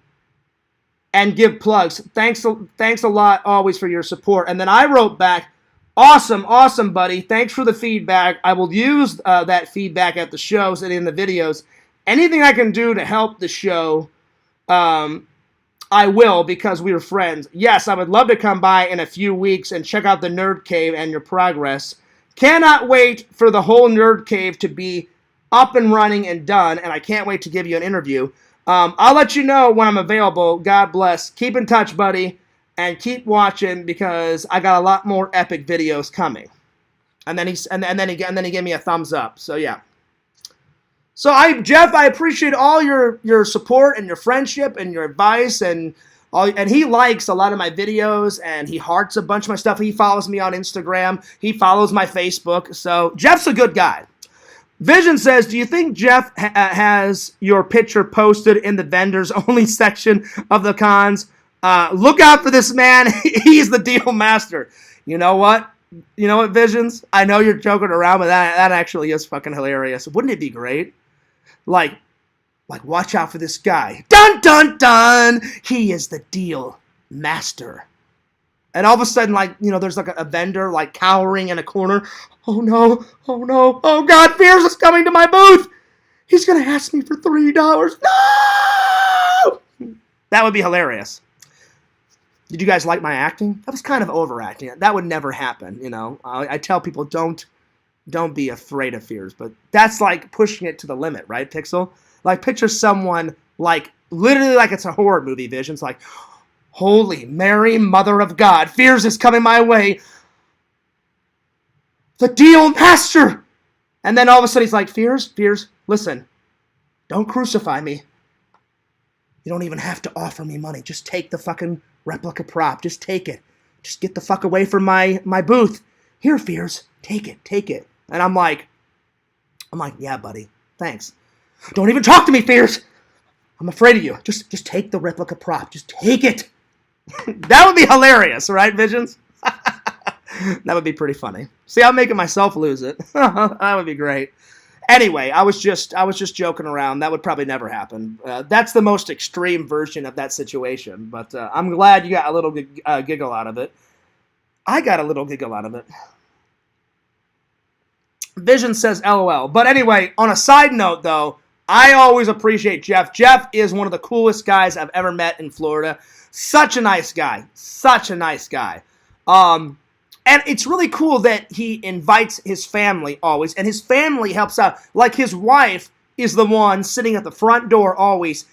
[SPEAKER 1] give plugs. Thanks a lot always for your support. And then I wrote back, awesome, buddy. Thanks for the feedback. I will use that feedback at the shows and in the videos. Anything I can do to help the show, I will, because we are friends. Yes, I would love to come by in a few weeks and check out the Nerd Cave and your progress. Cannot wait for the whole Nerd Cave to be up and running and done, and I can't wait to give you an interview. I'll let you know when I'm available. God bless. Keep in touch, buddy. And keep watching, because I got a lot more epic videos coming. And then he gave me a thumbs up. So yeah. So Jeff, I appreciate all your support and your friendship and your advice, and he likes a lot of my videos, and he hearts a bunch of my stuff. He follows me on Instagram. He follows my Facebook. So Jeff's a good guy. Vision says, do you think Jeff has your picture posted in the vendors only section of the cons? Look out for this man. He's the deal master. You know what? Visions? I know you're joking around, but that actually is fucking hilarious. Wouldn't it be great? Like, watch out for this guy. Dun, dun, dun! He is the deal master. And all of a sudden, there's like a vendor, cowering in a corner. Oh, no. Oh, God, Fierce is coming to my booth. He's going to ask me for $3. No! That would be hilarious. Did you guys like my acting? That was kind of overacting. That would never happen, I tell people don't be afraid of fears, but that's like pushing it to the limit, right, Pixel? Like, picture someone literally like it's a horror movie. Vision's like, holy Mary, Mother of God, Fears is coming my way. The deal master! And then all of a sudden he's like, Fears, listen, don't crucify me. You don't even have to offer me money. Just take the fucking replica prop. Just take it. Just get the fuck away from my booth. Here, Fears. Take it. And I'm like, yeah, buddy. Thanks. Don't even talk to me, Fears. I'm afraid of you. Just take the replica prop. Just take it. That would be hilarious, right, Visions? That would be pretty funny. See, I'm making myself lose it. That would be great. Anyway, I was just joking around. That would probably never happen. That's the most extreme version of that situation. But I'm glad you got a little giggle out of it. I got a little giggle out of it. Vision says LOL. But anyway, on a side note, though, I always appreciate Jeff. Jeff is one of the coolest guys I've ever met in Florida. Such a nice guy. Such a nice guy. And it's really cool that he invites his family always, and his family helps out. Like his wife is the one sitting at the front door always,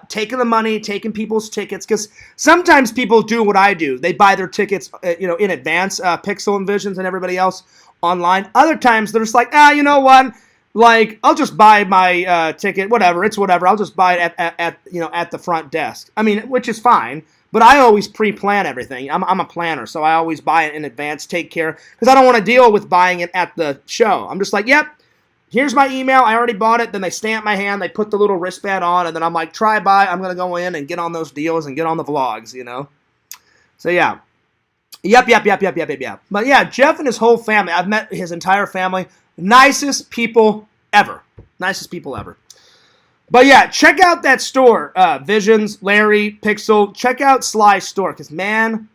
[SPEAKER 1] taking the money, taking people's tickets, because sometimes people do what I do. They buy their tickets, in advance, Pixel and Visions and everybody else online. Other times they're just like, you know what? Like, I'll just buy my ticket, whatever. It's whatever. I'll just buy it at the front desk. I mean, which is fine. But I always pre-plan everything. I'm a planner, so I always buy it in advance, take care, because I don't want to deal with buying it at the show. I'm just like, yep, here's my email. I already bought it. Then they stamp my hand. They put the little wristband on, and then I'm like, try buy. I'm going to go in and get on those deals and get on the vlogs, So, yeah. Yep. But, yeah, Jeff and his whole family, I've met his entire family. Nicest people ever. But yeah, check out that store, Visions, Larry, Pixel. Check out SLYS store, because, man,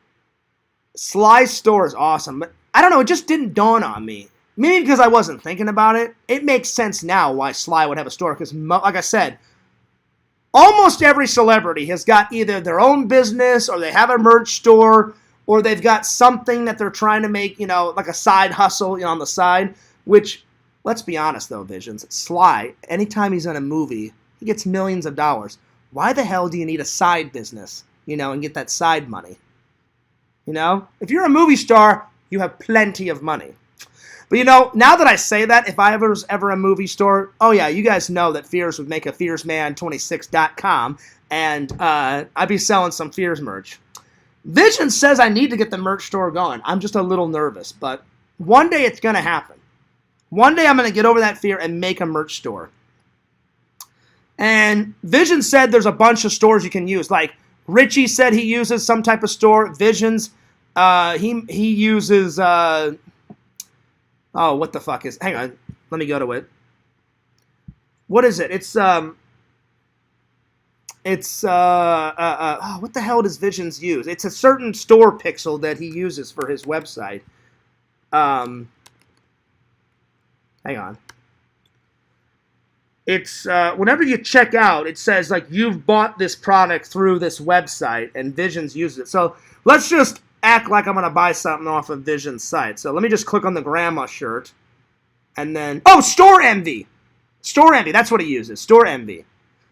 [SPEAKER 1] SLYS store is awesome. But I don't know, it just didn't dawn on me. Maybe because I wasn't thinking about it. It makes sense now why SLY would have a store, because, like I said, almost every celebrity has got either their own business, or they have a merch store, or they've got something that they're trying to make, like a side hustle on the side, which, let's be honest, though, Visions, SLY, anytime he's in a movie, he gets millions of dollars. Why the hell do you need a side business, and get that side money? If you're a movie star, you have plenty of money. But, now that I say that, if I was ever a movie star, oh yeah, you guys know that Fears would make a FearsMan26.com, and I'd be selling some Fears merch. Vision says I need to get the merch store going. I'm just a little nervous, but one day it's going to happen. One day I'm going to get over that fear and make a merch store. And Vision said there's a bunch of stores you can use. Like Richie said he uses some type of store. Visions, he uses, what the fuck is, hang on, let me go to it. What is it? It's what the hell does Visions use? It's a certain store pixel that he uses for his website. Hang on. It's, whenever you check out, it says, like, you've bought this product through this website, and Visions uses it. So let's just act like I'm going to buy something off of Visions' site. So let me just click on the grandma shirt, and then, Store Envy. Store Envy, that's what he uses, Store Envy.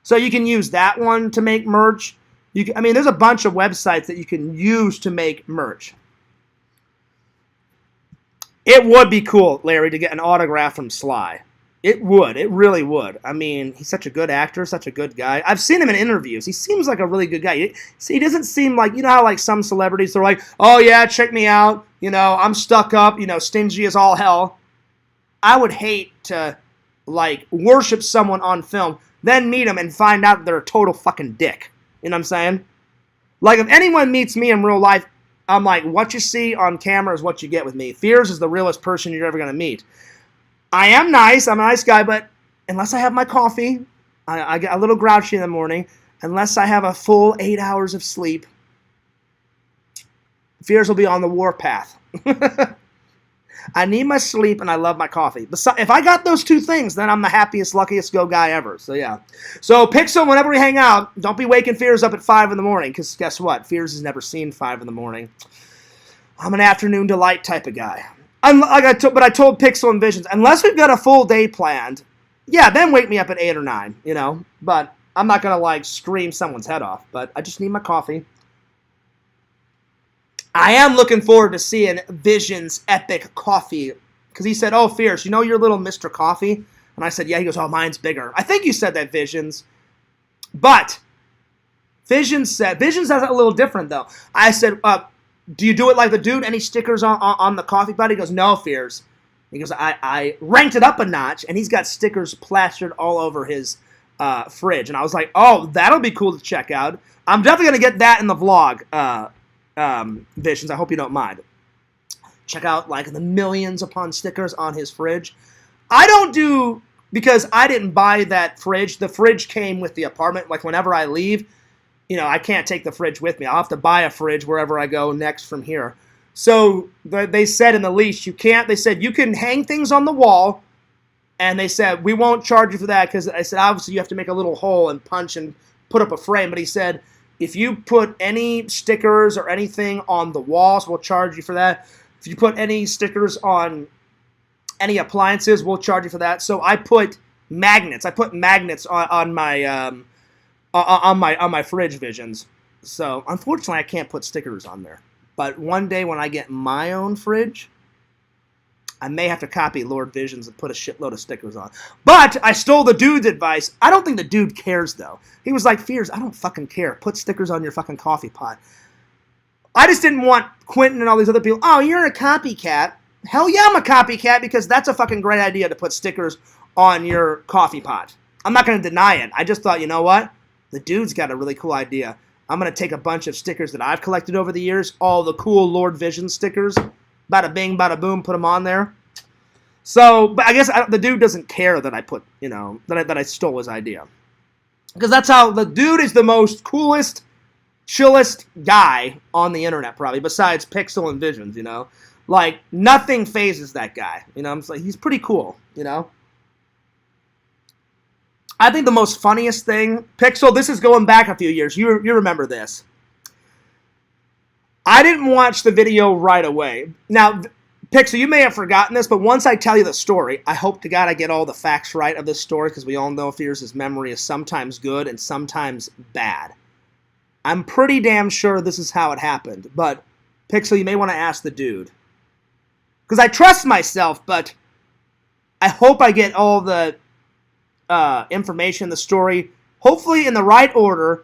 [SPEAKER 1] So you can use that one to make merch. There's a bunch of websites that you can use to make merch. It would be cool, Larry, to get an autograph from SLY. It would. It really would. He's such a good actor, such a good guy. I've seen him in interviews. He seems like a really good guy. He doesn't seem like, how like some celebrities, they're like, oh yeah, check me out. I'm stuck up, stingy as all hell. I would hate to, like, worship someone on film, then meet them and find out they're a total fucking dick. You know what I'm saying? Like, if anyone meets me in real life, I'm like, what you see on camera is what you get with me. Fears is the realest person you're ever going to meet. I am nice. I'm a nice guy, but unless I have my coffee, I get a little grouchy in the morning. Unless I have a full 8 hours of sleep, Fears will be on the warpath. I need my sleep, and I love my coffee. If I got those two things, then I'm the happiest, luckiest go guy ever. So, yeah. So, Pixel, whenever we hang out, don't be waking Fears up at 5 in the morning, because guess what? Fears has never seen 5 in the morning. I'm an afternoon delight type of guy. But I told Pixel and Visions, unless we've got a full day planned, yeah, then wake me up at 8 or 9, But I'm not going to, like, scream someone's head off. But I just need my coffee. I am looking forward to seeing Visions' epic coffee. Because he said, oh, Fierce, your little Mr. Coffee? And I said, yeah. He goes, oh, mine's bigger. I think you said that, Visions. But Visions has it a little different, though. I said, do you do it like the dude? Any stickers on the coffee pot? He goes, no, Fears. He goes, I ranked it up a notch, and he's got stickers plastered all over his fridge. And I was like, oh, that'll be cool to check out. I'm definitely going to get that in the vlog, Visions. I hope you don't mind. Check out, like, the millions upon stickers on his fridge. I don't do, because I didn't buy that fridge. The fridge came with the apartment. Like, whenever I leave, I can't take the fridge with me. I'll have to buy a fridge wherever I go next from here. So they said in the lease, you can't. They said you can hang things on the wall, And they said, we won't charge you for that, because I said, obviously you have to make a little hole and punch and put up a frame. But he said, if you put any stickers or anything on the walls, we'll charge you for that. If you put any stickers on any appliances, we'll charge you for that. So I put magnets. I put magnets on my fridge visions. So unfortunately, I can't put stickers on there. But one day when I get my own fridge, I may have to copy Lord Visions and put a shitload of stickers on. But I stole the dude's advice. I don't think the dude cares, though. He was like, Fears, I don't fucking care. Put stickers on your fucking coffee pot. I just didn't want Quentin and all these other people, oh, you're a copycat. Hell yeah, I'm a copycat, because that's a fucking great idea to put stickers on your coffee pot. I'm not going to deny it. I just thought, you know what? The dude's got a really cool idea. I'm going to take a bunch of stickers that I've collected over the years, all the cool Lord Vision stickers, bada bing, bada boom, put them on there. So, but I guess the dude doesn't care that I put, that I stole his idea. Because that's how, the dude is the most coolest, chillest guy on the internet, probably, besides Pixel and Visions, Like, nothing phases that guy, I'm just like, he's pretty cool, I think the most funniest thing, Pixel, this is going back a few years, you remember this. I didn't watch the video right away. Now, Pixel, you may have forgotten this, but once I tell you the story, I hope to God I get all the facts right of this story, because we all know Fears' memory is sometimes good and sometimes bad. I'm pretty damn sure this is how it happened, but Pixel, you may want to ask the dude. Because I trust myself, but I hope I get all the information, the story, hopefully in the right order.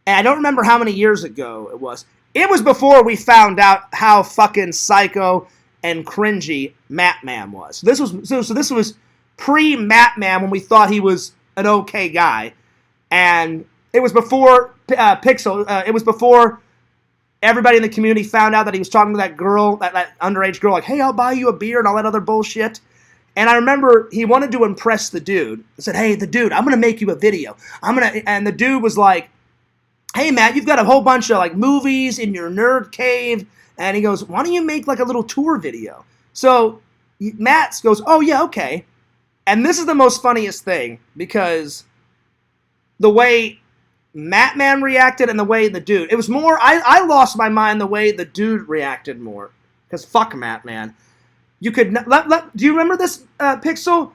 [SPEAKER 1] And I don't remember how many years ago it was. It was before we found out how fucking psycho and cringy Matman was. This was pre-Matman, when we thought he was an okay guy, and it was before Pixel. It was before everybody in the community found out that he was talking to that girl, that underage girl, like, hey, I'll buy you a beer and all that other bullshit. And I remember he wanted to impress the dude. He said, hey, the dude, I'm going to make you a video. And the dude was like, hey, Matt, you've got a whole bunch of, like, movies in your nerd cave. And he goes, why don't you make, like, a little tour video? So Matt goes, oh, yeah, okay. And this is the most funniest thing, because the way Matman reacted and the way the dude, it was more, I lost my mind the way the dude reacted more. Because fuck Matman. You could, do you remember this, Pixel?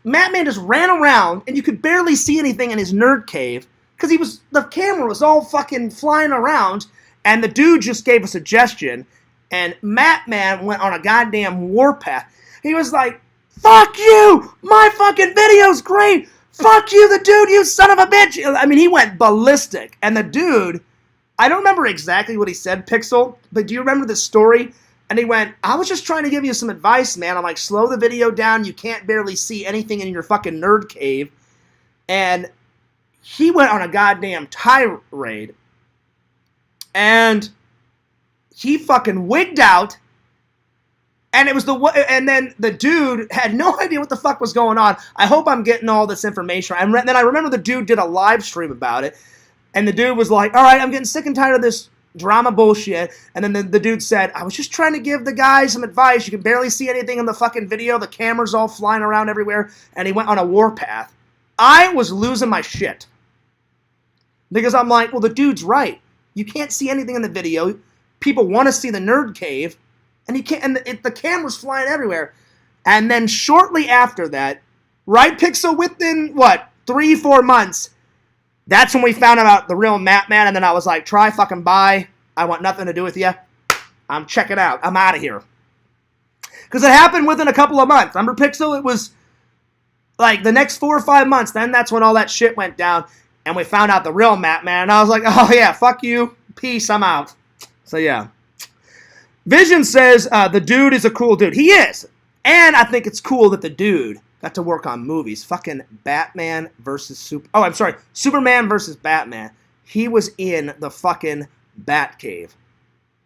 [SPEAKER 1] Matman just ran around, and you could barely see anything in his nerd cave, because the camera was all fucking flying around, and the dude just gave a suggestion, and Matman went on a goddamn warpath. He was like, fuck you! My fucking video's great! Fuck you, the dude, you son of a bitch! I mean, he went ballistic, and the dude, I don't remember exactly what he said, Pixel, but do you remember the story? And he went, I was just trying to give you some advice, man. I'm like, slow the video down. You can't barely see anything in your fucking nerd cave. And he went on a goddamn tirade. And he fucking wigged out. And and then the dude had no idea what the fuck was going on. I hope I'm getting all this information. And then I remember the dude did a live stream about it. And the dude was like, all right, I'm getting sick and tired of this drama bullshit. And then the dude said, I was just trying to give the guy some advice. You can barely see anything in the fucking video. The camera's all flying around everywhere. And he went on a warpath. I was losing my shit. Because I'm like, well, the dude's right. You can't see anything in the video. People want to see the nerd cave. And he can't. And the camera's flying everywhere. And then shortly after that, right, Pixel, within, 3-4 months, that's when we found out about the real Matman, and then I was like, try fucking buy. I want nothing to do with you. I'm checking out. I'm out of here. Because it happened within a couple of months. Remember, Pixel? It was like the next 4 or 5 months. Then that's when all that shit went down, and we found out the real Matman. And I was like, oh, yeah, fuck you. Peace. I'm out. So, yeah. Vision says the dude is a cool dude. He is. And I think it's cool that the dude got to work on movies. Fucking Superman versus Batman. He was in the fucking Batcave.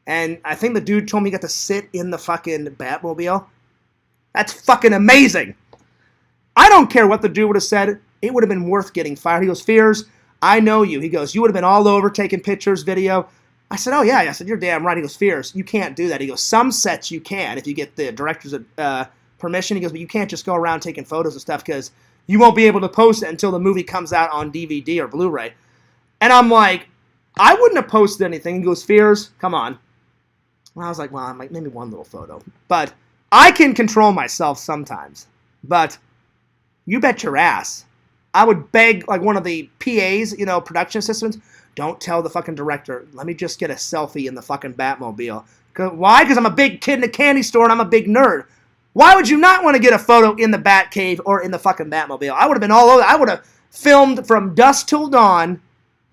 [SPEAKER 1] And I think the dude told me he got to sit in the fucking Batmobile. That's fucking amazing. I don't care what the dude would have said. It would have been worth getting fired. He goes, Fears, I know you. He goes, you would have been all over taking pictures, video. I said, oh, yeah. I said, you're damn right. He goes, Fierce, you can't do that. He goes, some sets you can if you get the director's permission. He goes, but you can't just go around taking photos and stuff because you won't be able to post it until the movie comes out on DVD or Blu-ray. And I'm like, I wouldn't have posted anything. He goes, Fierce, come on. And I was like, well, maybe one little photo. But I can control myself sometimes. But you bet your ass. I would beg, like, one of the PAs, production assistants, don't tell the fucking director, let me just get a selfie in the fucking Batmobile. Why? Because I'm a big kid in a candy store and I'm a big nerd. Why would you not want to get a photo in the Batcave or in the fucking Batmobile? I would have been all over. I would have filmed from dusk till dawn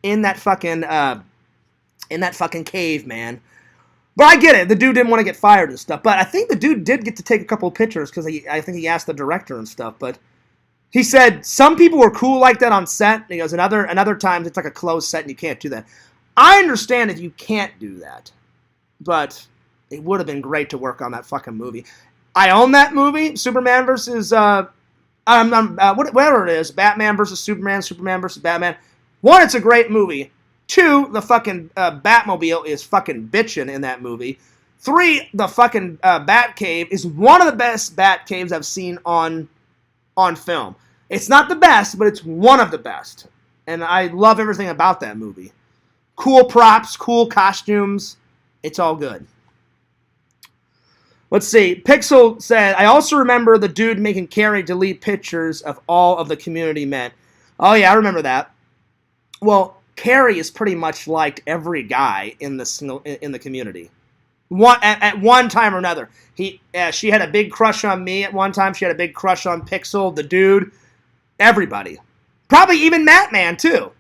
[SPEAKER 1] in that fucking cave, man. But I get it. The dude didn't want to get fired and stuff. But I think the dude did get to take a couple of pictures because I think he asked the director and stuff. But he said some people were cool like that on set. He goes, and other times it's like a closed set and you can't do that. I understand if you can't do that, but it would have been great to work on that fucking movie. I own that movie, Superman versus whatever it is, Batman versus Superman, Superman versus Batman. 1, it's a great movie. 2, the fucking Batmobile is fucking bitchin' in that movie. 3, the fucking Batcave is one of the best Batcaves I've seen on film. It's not the best, but it's one of the best. And I love everything about that movie. Cool props, cool costumes. It's all good. Let's see. Pixel said, I also remember the dude making Carrie delete pictures of all of the community men. Oh, yeah, I remember that. Well, Carrie is pretty much liked every guy in the community. At one time or another. She had a big crush on me at one time. She had a big crush on Pixel, the dude, everybody. Probably even Matman, too.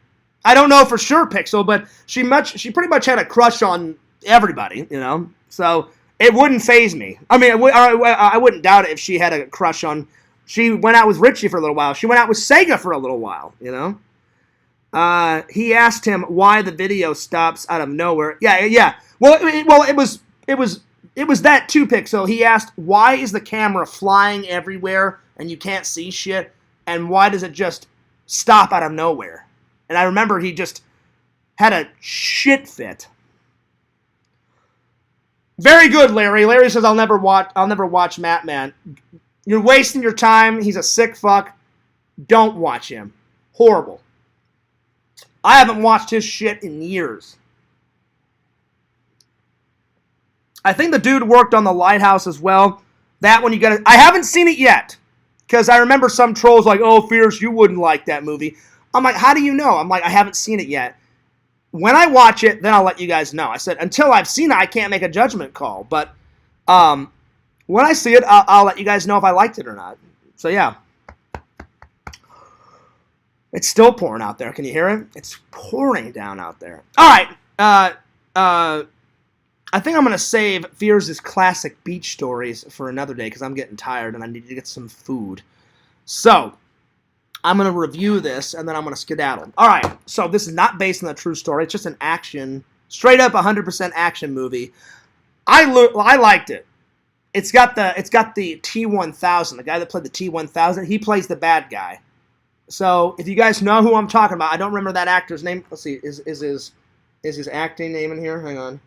[SPEAKER 1] I don't know for sure, Pixel, but she pretty much had a crush on everybody, So it wouldn't faze me. I mean, I wouldn't doubt it if she had a crush on... She went out with Richie for a little while. She went out with Sega for a little while, He asked him why the video stops out of nowhere. Yeah. Well, it was that too, Pixel. He asked, why is the camera flying everywhere and you can't see shit? And why does it just stop out of nowhere? And I remember he just had a shit fit. Very good, Larry. Larry says, I'll never watch Matman. You're wasting your time. He's a sick fuck. Don't watch him. Horrible. I haven't watched his shit in years. I think the dude worked on The Lighthouse as well. That one you gotta... I haven't seen it yet. Because I remember some trolls like, oh, Fierce, you wouldn't like that movie. I'm like, how do you know? I'm like, I haven't seen it yet. When I watch it, then I'll let you guys know. I said, until I've seen it, I can't make a judgment call. But when I see it, I'll let you guys know if I liked it or not. So, yeah. It's still pouring out there. Can you hear it? It's pouring down out there. All right. I think I'm going to save Fierce's classic beach stories for another day because I'm getting tired and I need to get some food. So, I'm going to review this and then I'm going to skedaddle. All right. So, this is not based on a true story. It's just an action, straight up 100% action movie. I liked it. It's got the T-1000. The guy that played the T-1000, he plays the bad guy. So, if you guys know who I'm talking about, I don't remember that actor's name. Let's see, is his acting name in here? Hang on.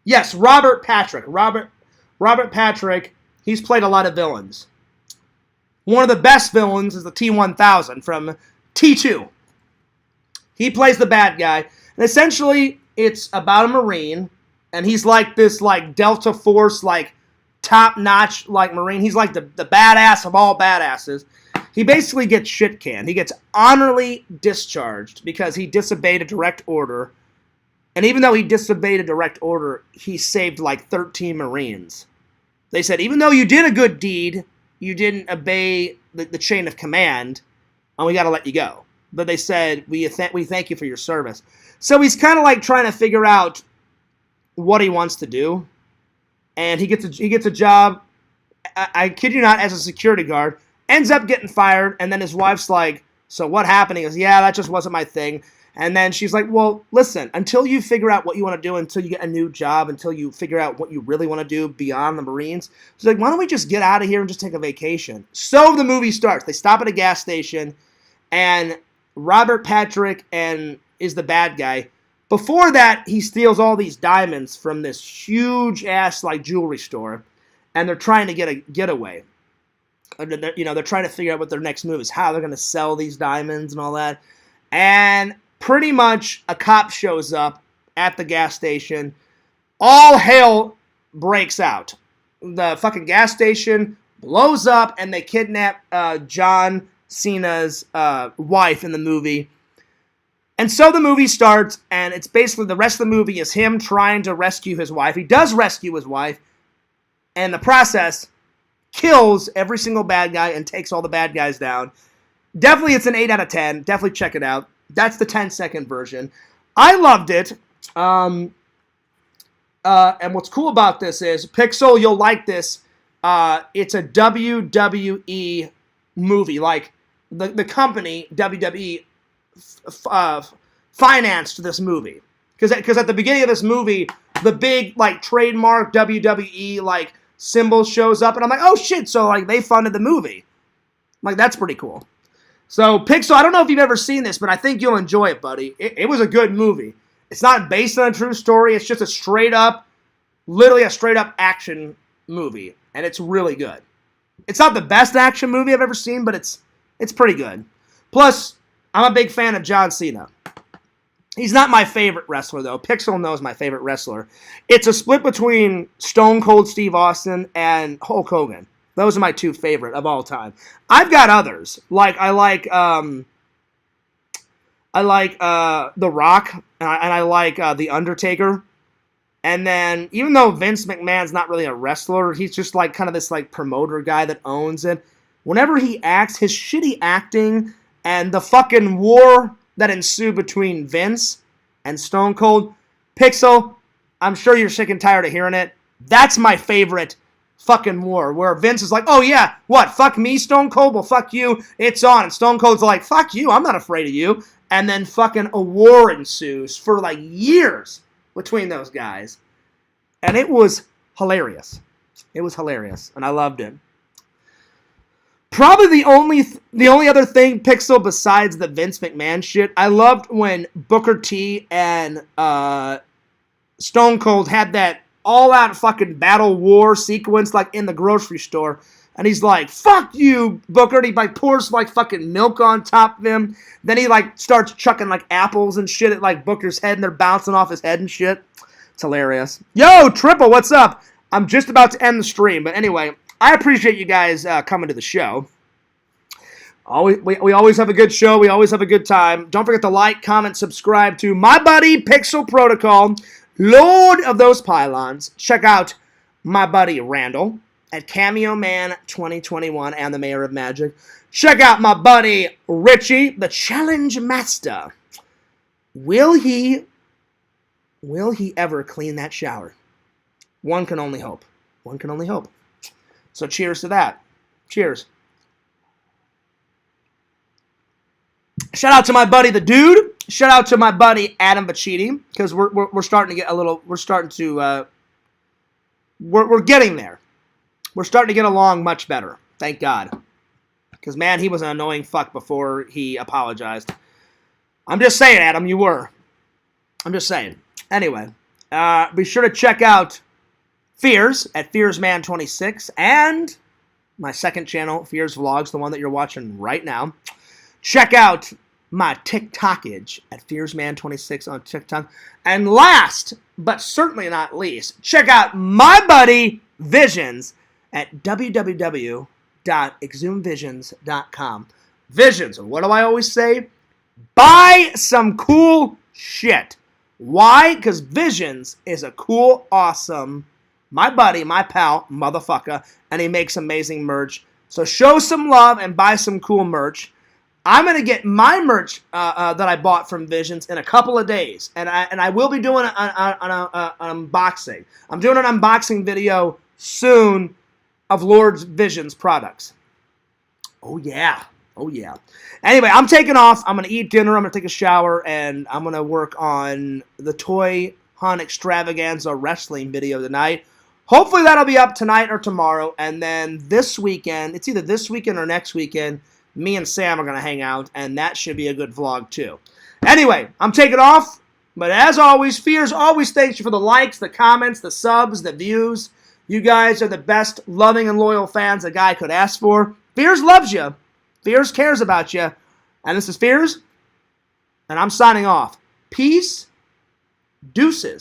[SPEAKER 1] Yes, Robert Patrick. Robert Patrick, he's played a lot of villains. One of the best villains is the T-1000 from T2. He plays the bad guy. And essentially, it's about a Marine, and he's like this Delta Force, top-notch Marine. He's like the badass of all badasses. He basically gets shit canned. He gets honorably discharged because he disobeyed a direct order. And even though he disobeyed a direct order, he saved 13 Marines. They said, even though you did a good deed, you didn't obey the chain of command, and we got to let you go. But they said, we thank you for your service. So he's kind of trying to figure out what he wants to do. And he gets a job, I kid you not, as a security guard. Ends up getting fired, and then his wife's like, so what happened? He goes, yeah, that just wasn't my thing. And then she's like, well, listen, until you figure out what you want to do, until you get a new job, until you figure out what you really want to do beyond the Marines, she's like, why don't we just get out of here and just take a vacation? So the movie starts. They stop at a gas station, and Robert Patrick is the bad guy. Before that, he steals all these diamonds from this huge ass like jewelry store, and they're trying to get a getaway. They're trying to figure out what their next move is, how they're going to sell these diamonds and all that. And pretty much a cop shows up at the gas station. All hell breaks out. The fucking gas station blows up, and they kidnap John Cena's wife in the movie. And so the movie starts, and it's basically the rest of the movie is him trying to rescue his wife. He does rescue his wife, and in the process kills every single bad guy and takes all the bad guys down. Definitely, it's an 8 out of 10. Definitely check it out. That's the 10-second version. I loved it. And what's cool about this is, Pixel, you'll like this. It's a WWE movie. Like, the company, WWE, financed this movie. Because at the beginning of this movie, the big, like, trademark WWE, like, symbol shows up. And I'm like, oh, shit. So, like, they funded the movie. I'm like, that's pretty cool. So, Pixel, I don't know if you've ever seen this, but I think you'll enjoy it, buddy. It was a good movie. It's not based on a true story. It's just literally a straight-up action movie. And it's really good. It's not the best action movie I've ever seen, but it's pretty good. Plus, I'm a big fan of John Cena. He's not my favorite wrestler, though. Pixel knows my favorite wrestler. It's a split between Stone Cold Steve Austin and Hulk Hogan. Those are my two favorite of all time. I've got others. Like I like The Rock, and I like The Undertaker. And then even though Vince McMahon's not really a wrestler, he's just like kind of this like promoter guy that owns it. Whenever he acts, his shitty acting and the fucking war that ensued between Vince and Stone Cold, Pixel, I'm sure you're sick and tired of hearing it. That's my favorite fucking war, where Vince is like, oh yeah, what, fuck me, Stone Cold? Well, fuck you, it's on. And Stone Cold's like, fuck you, I'm not afraid of you. And then fucking a war ensues for like years between those guys. And it was hilarious. It was hilarious, and I loved it. Probably the only other thing, Pixel, besides the Vince McMahon shit, I loved when Booker T and Stone Cold had that all-out fucking battle war sequence, like, in the grocery store. And he's like, fuck you, Booker. And he, like, pours, like, fucking milk on top of him. Then he, like, starts chucking, like, apples and shit at, like, Booker's head, and they're bouncing off his head and shit. It's hilarious. Yo, Triple, what's up? I'm just about to end the stream. But anyway, I appreciate you guys coming to the show. We always have a good show. We always have a good time. Don't forget to like, comment, subscribe to my buddy Pixel Protocol, Lord of those Pylons. Check out my buddy Randall at Cameo Man 2021 and the Mayor of Magic. Check out my buddy Richie, the Challenge Master. Will he ever clean that shower? One can only hope. One can only hope. So cheers to that. Cheers. Shout out to my buddy the Dude. Shout out to my buddy Adam Bacchini, because we're starting to get we're getting there. We're starting to get along much better. Thank God. Because, man, he was an annoying fuck before he apologized. I'm just saying, Adam, you were. I'm just saying. Anyway, be sure to check out Fears at FearsMan26 and my second channel, Fears Vlogs, the one that you're watching right now. Check out my TikTokage at FearsMan26 on TikTok. And last, but certainly not least, check out my buddy Visions at www.exhumvisions.com. Visions, what do I always say? Buy some cool shit. Why? Because Visions is a cool, awesome, my buddy, my pal, motherfucker, and he makes amazing merch. So show some love and buy some cool merch. I'm going to get my merch that I bought from Visions in a couple of days, and I will be doing an unboxing. I'm doing an unboxing video soon of Lord's Visions products. Oh, yeah. Oh, yeah. Anyway, I'm taking off. I'm going to eat dinner. I'm going to take a shower, and I'm going to work on the Toy Hunt Extravaganza wrestling video tonight. Hopefully that'll be up tonight or tomorrow, and then this weekend, it's either this weekend or next weekend, me and Sam are going to hang out, and that should be a good vlog too. Anyway, I'm taking off, but as always, Fears always thanks you for the likes, the comments, the subs, the views. You guys are the best loving and loyal fans a guy could ask for. Fears loves you. Fears cares about you. And this is Fears, and I'm signing off. Peace. Deuces.